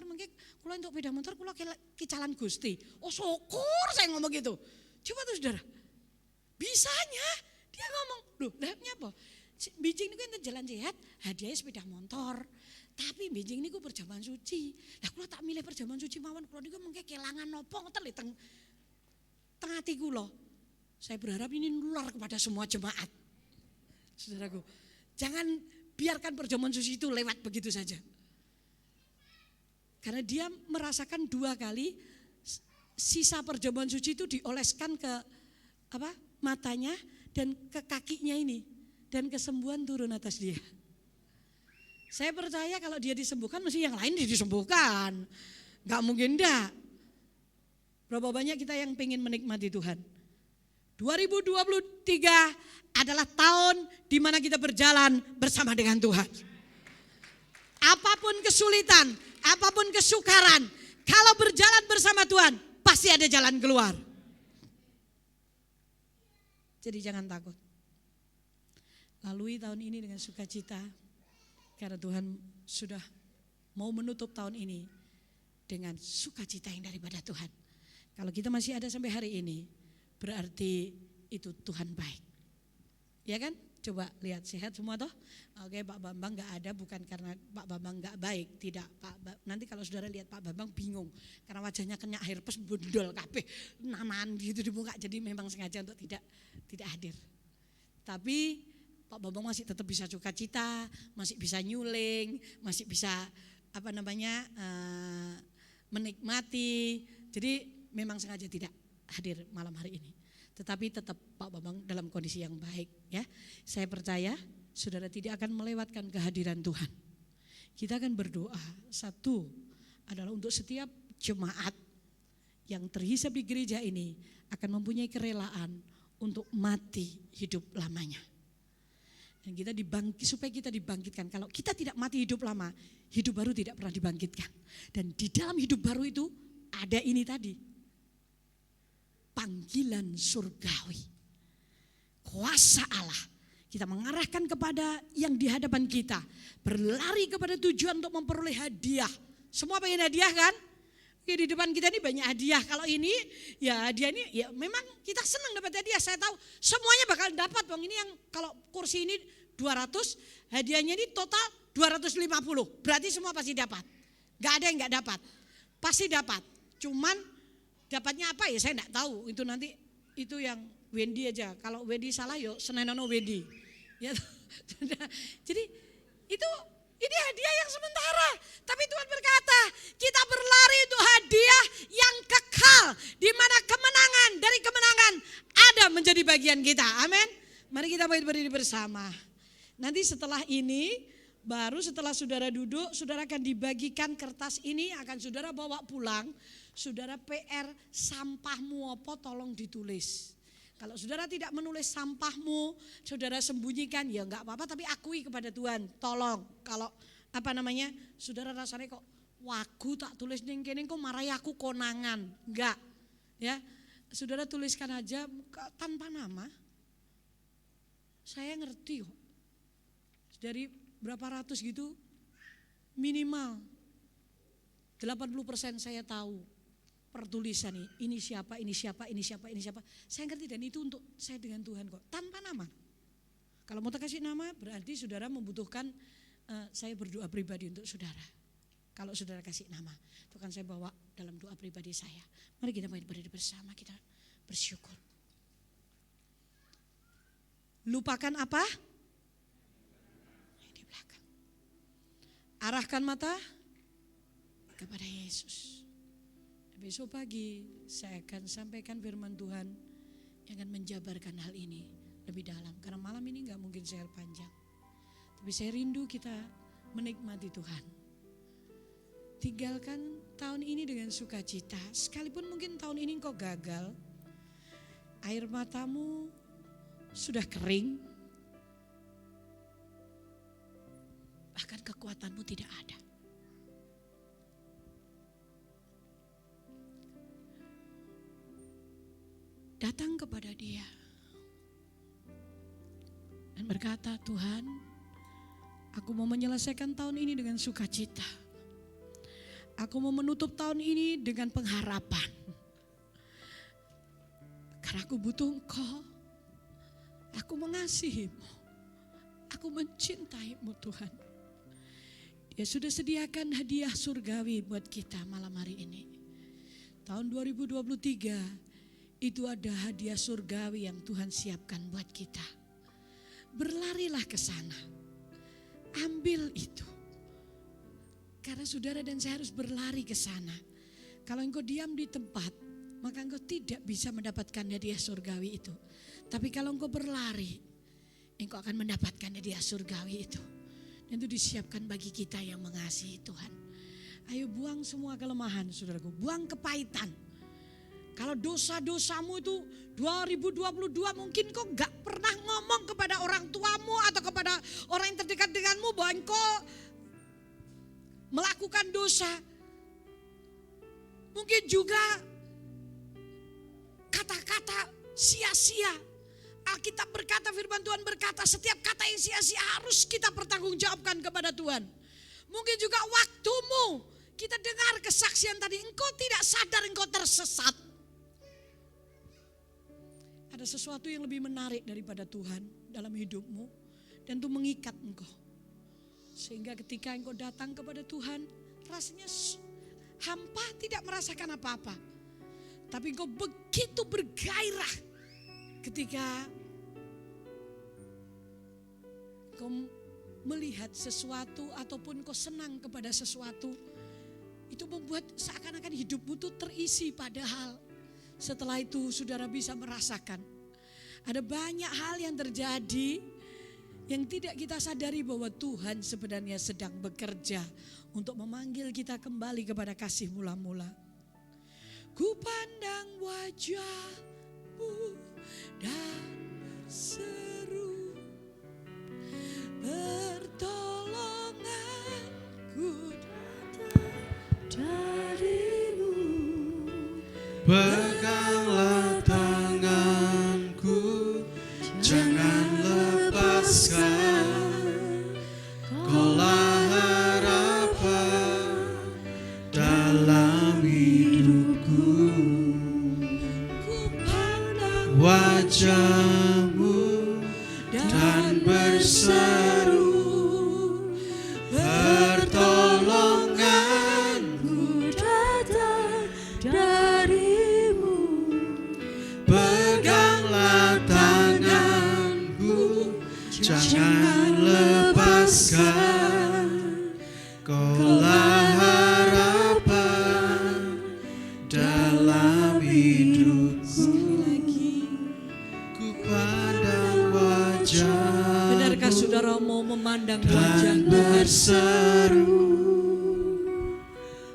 mengke kula entuk sepeda motor kula kicalan Gusti. Oh syukur saya ngomong gitu. Coba tuh saudara. Bisanya dia ngomong, "Loh, lha nyapa? Bijing niku enten jalan sehat, hadiahnya sepeda motor. Tapi bijing niku perjamuan suci. Lah kula tak milih perjamuan suci mawon, kula niku mengke kelangan napa ngoten lho teng ati kula. Saya berharap ini nular kepada semua jemaat. Saudaraku, jangan biarkan perjamuan suci itu lewat begitu saja. Karena dia merasakan 2 kali sisa perjamuan suci itu dioleskan ke matanya dan ke kakinya ini. Dan kesembuhan turun atas dia. Saya percaya kalau dia disembuhkan mesti yang lain disembuhkan. Gak mungkin enggak. Berapa banyak kita yang pengen menikmati Tuhan. 2023 adalah tahun di mana kita berjalan bersama dengan Tuhan. Apapun kesulitan, apapun kesukaran, kalau berjalan bersama Tuhan, pasti ada jalan keluar. Jadi jangan takut. Lalui tahun ini dengan sukacita, karena Tuhan sudah mau menutup tahun ini dengan sukacita yang daripada Tuhan. Kalau kita masih ada sampai hari ini, berarti itu Tuhan baik. Ya kan? Coba lihat, sehat semua toh? Oke, Pak Bambang gak ada bukan karena Pak Bambang gak baik, tidak. Nanti kalau saudara lihat Pak Bambang bingung karena wajahnya kena herpes bundol kabeh, namaan gitu di muka, jadi memang sengaja untuk tidak hadir. Tapi Pak Bambang masih tetap bisa sukacita, masih bisa nyuling, masih bisa menikmati. Jadi memang sengaja tidak hadir malam hari ini. Tetapi tetap Pak Bambang dalam kondisi yang baik ya. Saya percaya saudara tidak akan melewatkan kehadiran Tuhan. Kita akan berdoa. Satu adalah untuk setiap jemaat yang terhisap di gereja ini akan mempunyai kerelaan untuk mati hidup lamanya. Dan kita supaya kita dibangkitkan. Kalau kita tidak mati hidup lama, hidup baru tidak pernah dibangkitkan. Dan di dalam hidup baru itu ada ini tadi. Panggilan surgawi. Kuasa Allah. Kita mengarahkan kepada yang di hadapan kita. Berlari kepada tujuan untuk memperoleh hadiah. Semua pengen hadiah kan? Ya, di depan kita ini banyak hadiah. Kalau ini ya hadiah ini ya memang kita senang dapat hadiah. Saya tahu semuanya bakal dapat. Bang, ini yang kalau kursi ini 200, hadiahnya ini total 250. Berarti semua pasti dapat. Gak ada yang gak dapat. Pasti dapat. Cuman dapatnya apa ya saya enggak tahu, itu nanti itu yang Wendy aja. Kalau Wendy salah yo senenono Wendy. Ya. Jadi itu ini hadiah yang sementara. Tapi Tuhan berkata, kita berlari untuk hadiah yang kekal, di mana kemenangan dari kemenangan ada menjadi bagian kita. Amin. Mari kita berdiri bersama. Nanti setelah ini, baru setelah saudara duduk, saudara akan dibagikan kertas ini, akan saudara bawa pulang. Saudara PR sampahmu apa tolong ditulis. Kalau saudara tidak menulis sampahmu, saudara sembunyikan, ya enggak apa-apa, tapi akui kepada Tuhan, tolong. Kalau saudara rasanya kok wagu tak tulis ning kene kok marahi aku konangan. Enggak. Ya. Saudara tuliskan aja tanpa nama. Saya ngerti kok. Dari berapa ratus gitu minimal 80% saya tahu pertulisan ini siapa, ini siapa, ini siapa, ini siapa. Saya ngerti dan itu untuk saya dengan Tuhan kok, tanpa nama. Kalau mau kasih nama berarti saudara membutuhkan saya berdoa pribadi untuk saudara. Kalau saudara kasih nama, itu kan saya bawa dalam doa pribadi saya. Mari kita berdiri bersama, kita bersyukur. Lupakan apa? Di belakang. Arahkan mata kepada Yesus. Besok pagi saya akan sampaikan firman Tuhan yang akan menjabarkan hal ini lebih dalam. Karena malam ini gak mungkin share panjang. Tapi saya rindu kita menikmati Tuhan. Tinggalkan tahun ini dengan sukacita. Sekalipun mungkin tahun ini engkau gagal, air matamu sudah kering, bahkan kekuatanmu tidak ada. Datang kepada Dia dan berkata, Tuhan, aku mau menyelesaikan tahun ini dengan sukacita. Aku mau menutup tahun ini dengan pengharapan. Karena aku butuh Engkau. Aku mengasihimu. Aku mencintaimu Tuhan. Dia sudah sediakan hadiah surgawi buat kita malam hari ini. Tahun 2023 itu ada hadiah surgawi yang Tuhan siapkan buat kita. Berlarilah ke sana. Ambil itu. Karena saudara dan saya harus berlari ke sana. Kalau engkau diam di tempat, maka engkau tidak bisa mendapatkan hadiah surgawi itu. Tapi kalau engkau berlari, engkau akan mendapatkan hadiah surgawi itu. Dan itu disiapkan bagi kita yang mengasihi Tuhan. Ayo buang semua kelemahan saudaraku, buang kepahitan. Kalau dosa-dosamu itu 2022 mungkin kau gak pernah ngomong kepada orang tuamu atau kepada orang yang terdekat denganmu bahwa engkau melakukan dosa. Mungkin juga kata-kata sia-sia. Alkitab berkata, firman Tuhan berkata, setiap kata yang sia-sia harus kita pertanggungjawabkan kepada Tuhan. Mungkin juga waktumu, kita dengar kesaksian tadi, engkau tidak sadar engkau tersesat. Ada sesuatu yang lebih menarik daripada Tuhan dalam hidupmu dan itu mengikat engkau. Sehingga ketika engkau datang kepada Tuhan, rasanya hampa, tidak merasakan apa-apa. Tapi engkau begitu bergairah ketika engkau melihat sesuatu ataupun engkau senang kepada sesuatu. Itu membuat seakan-akan hidupmu itu terisi, padahal setelah itu saudara bisa merasakan ada banyak hal yang terjadi yang tidak kita sadari bahwa Tuhan sebenarnya sedang bekerja untuk memanggil kita kembali kepada kasih mula-mula. Ku pandang wajah-Mu dan seru, pertolonganku Darimu. Peganglah tanganku, jangan lepaskan. Kaulah harapan dalam hidupku. Ku pandang Wajah-Mu dan berseru, pertolonganku Datang darimu. pegang Jangan lepaskan, Kaulah harapan dalam hidupku. Ku pandang wajah. Benarkah saudara mau memandang wajah Dan Tuhan? berseru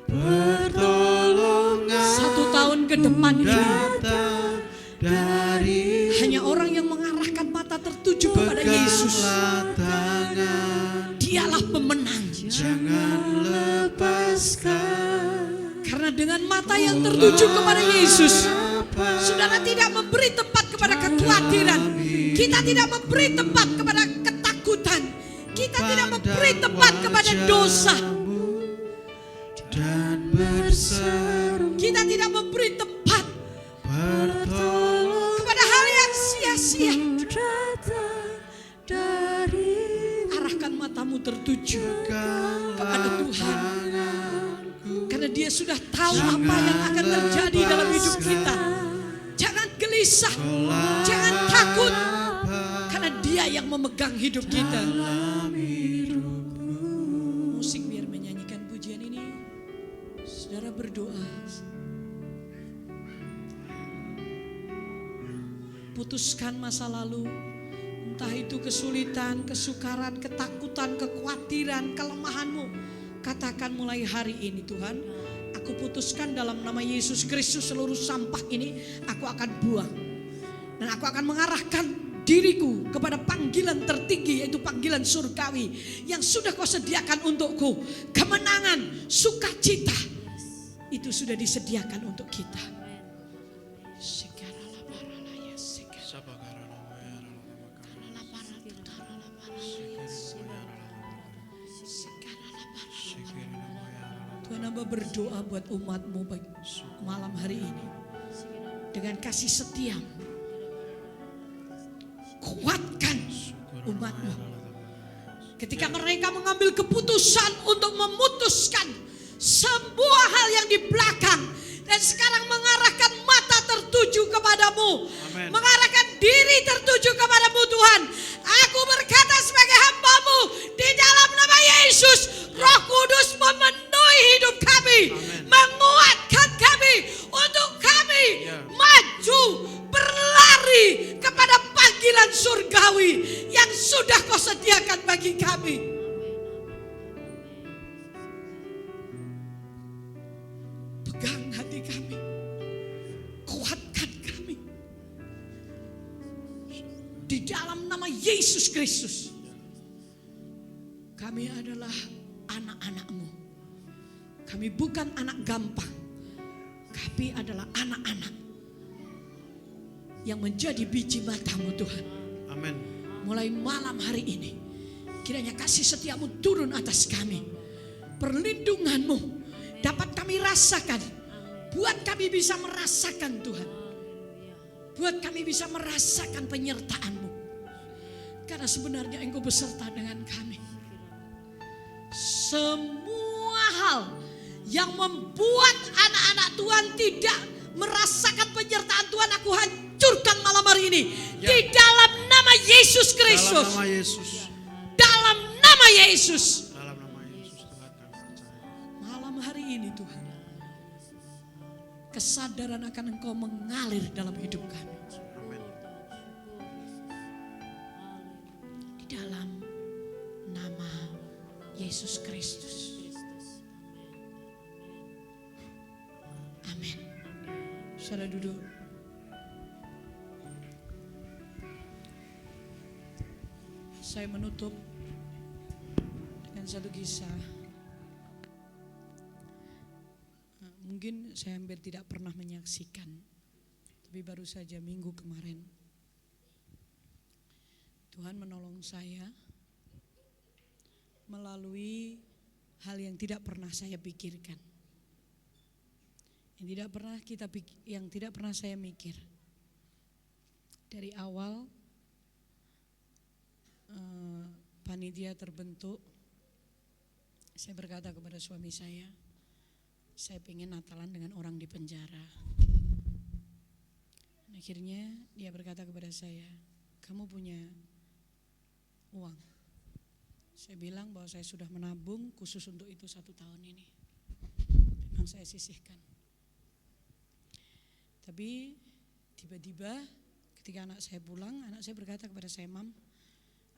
pertolongan 1 tahun ke depan ini datang dari hanya orang yang mengarahkan mata tertuju kepada Yesus. peganglah tangan. Dialah pemenang. Jangan lepaskan. Karena dengan mata yang tertuju kepada Yesus, saudara tidak memberi tempat kepada kekhawatiran. Kita tidak memberi tempat kepada ketakutan. Kita tidak memberi tempat kepada dosa. Dan berseru Kita tidak memberi tempat pertolongan kepada hal yang sia-sia. datang dari Arahkan matamu tertuju kepada Tuhan. Karena Dia sudah tahu apa yang akan terjadi dalam hidup kita. Jangan gelisah, jangan takut. Karena Dia yang memegang hidup kita. Musik biar menyanyikan pujian ini. Saudara berdoa. Putuskan masa lalu. Entah itu kesulitan, kesukaran, ketakutan, kekhawatiran, kelemahanmu. Katakan mulai hari ini, Tuhan, aku putuskan dalam nama Yesus Kristus seluruh sampah ini aku akan buang. Dan aku akan mengarahkan diriku kepada panggilan tertinggi, yaitu panggilan surgawi yang sudah Kau sediakan untukku. Kemenangan, sukacita itu sudah disediakan untuk kita. Tuhan, hamba berdoa buat umat-Mu malam hari ini. Dengan kasih setia-Mu, kuatkan umat-Mu. Ketika mereka mengambil keputusan untuk memutuskan semua hal yang di belakang, dan sekarang mengarahkan mata tertuju kepadamu, mengarahkan diri tertuju kepadamu, Tuhan. Aku berkata sebagai hamba-Mu, di dalam nama Yesus, Roh Kudus memenuhi hidup kami, menguatkan kami untuk kami maju berlari kepada panggilan surgawi yang sudah Kau sediakan bagi kami. Pegang hati kami, kuatkan kami di dalam nama Yesus Kristus. Kami adalah anak-anak-Mu. Kami bukan anak gampang. Kami adalah anak-anak yang menjadi biji mata-Mu, Tuhan. Amin. Mulai malam hari ini, kiranya kasih setia-Mu turun atas kami. Perlindungan-Mu dapat kami rasakan. Buat kami bisa merasakan, Tuhan. Buat kami bisa merasakan penyertaan-Mu. Karena sebenarnya Engkau beserta dengan kami. Semua hal yang membuat anak-anak Tuhan tidak merasakan penyertaan Tuhan, aku hancurkan malam hari ini. Di dalam nama Yesus Kristus. Dalam nama Yesus. Dalam nama Yesus. Dalam nama Yesus Tuhan kami percaya. Malam hari ini Tuhan, kesadaran akan Engkau mengalir dalam hidup kami. Amin. Di dalam nama Yesus Kristus. Amin. Saudara duduk. Saya menutup dengan satu kisah. Mungkin saya hampir tidak pernah menyaksikan, tapi baru saja minggu kemarin Tuhan menolong saya melalui hal yang tidak pernah saya pikirkan, yang tidak pernah saya mikir. Dari awal panitia terbentuk, saya berkata kepada suami saya pengen Natalan dengan orang di penjara. Akhirnya dia berkata kepada saya, kamu punya uang. Saya bilang bahwa saya sudah menabung khusus untuk itu 1 tahun ini. Memang saya sisihkan. Tapi tiba-tiba ketika anak saya pulang, anak saya berkata kepada saya, "Mam,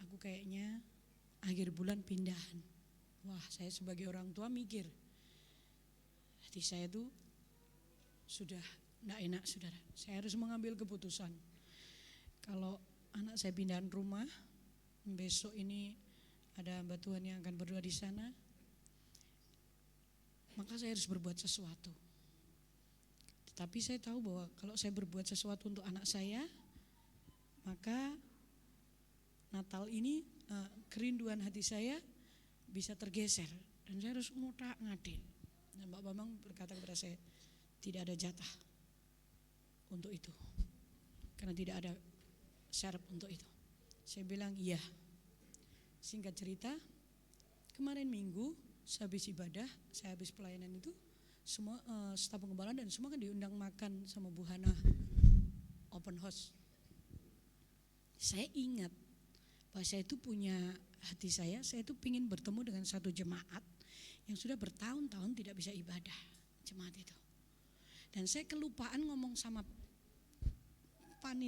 aku kayaknya akhir bulan pindahan." Wah, saya sebagai orang tua mikir, hati saya tuh sudah tidak enak, saudara. Saya harus mengambil keputusan. Kalau anak saya pindahan rumah, besok ini ada hamba Tuhan yang akan berdoa di sana, maka saya harus berbuat sesuatu. Tetapi saya tahu bahwa kalau saya berbuat sesuatu untuk anak saya, maka Natal ini kerinduan hati saya bisa tergeser dan saya harus ngutak ngadil. Dan Pak Bambang berkata kepada saya, tidak ada jatah untuk itu, karena tidak ada syarat untuk itu. Saya bilang iya. Singkat cerita, kemarin Minggu sehabis ibadah, saya habis pelayanan itu, semua staf pengembalaan dan semua kan diundang makan sama Bu Hana open house. Saya ingat bahwa saya itu punya hati saya itu ingin bertemu dengan satu jemaat yang sudah bertahun-tahun tidak bisa ibadah, jemaat itu. Dan saya kelupaan ngomong sama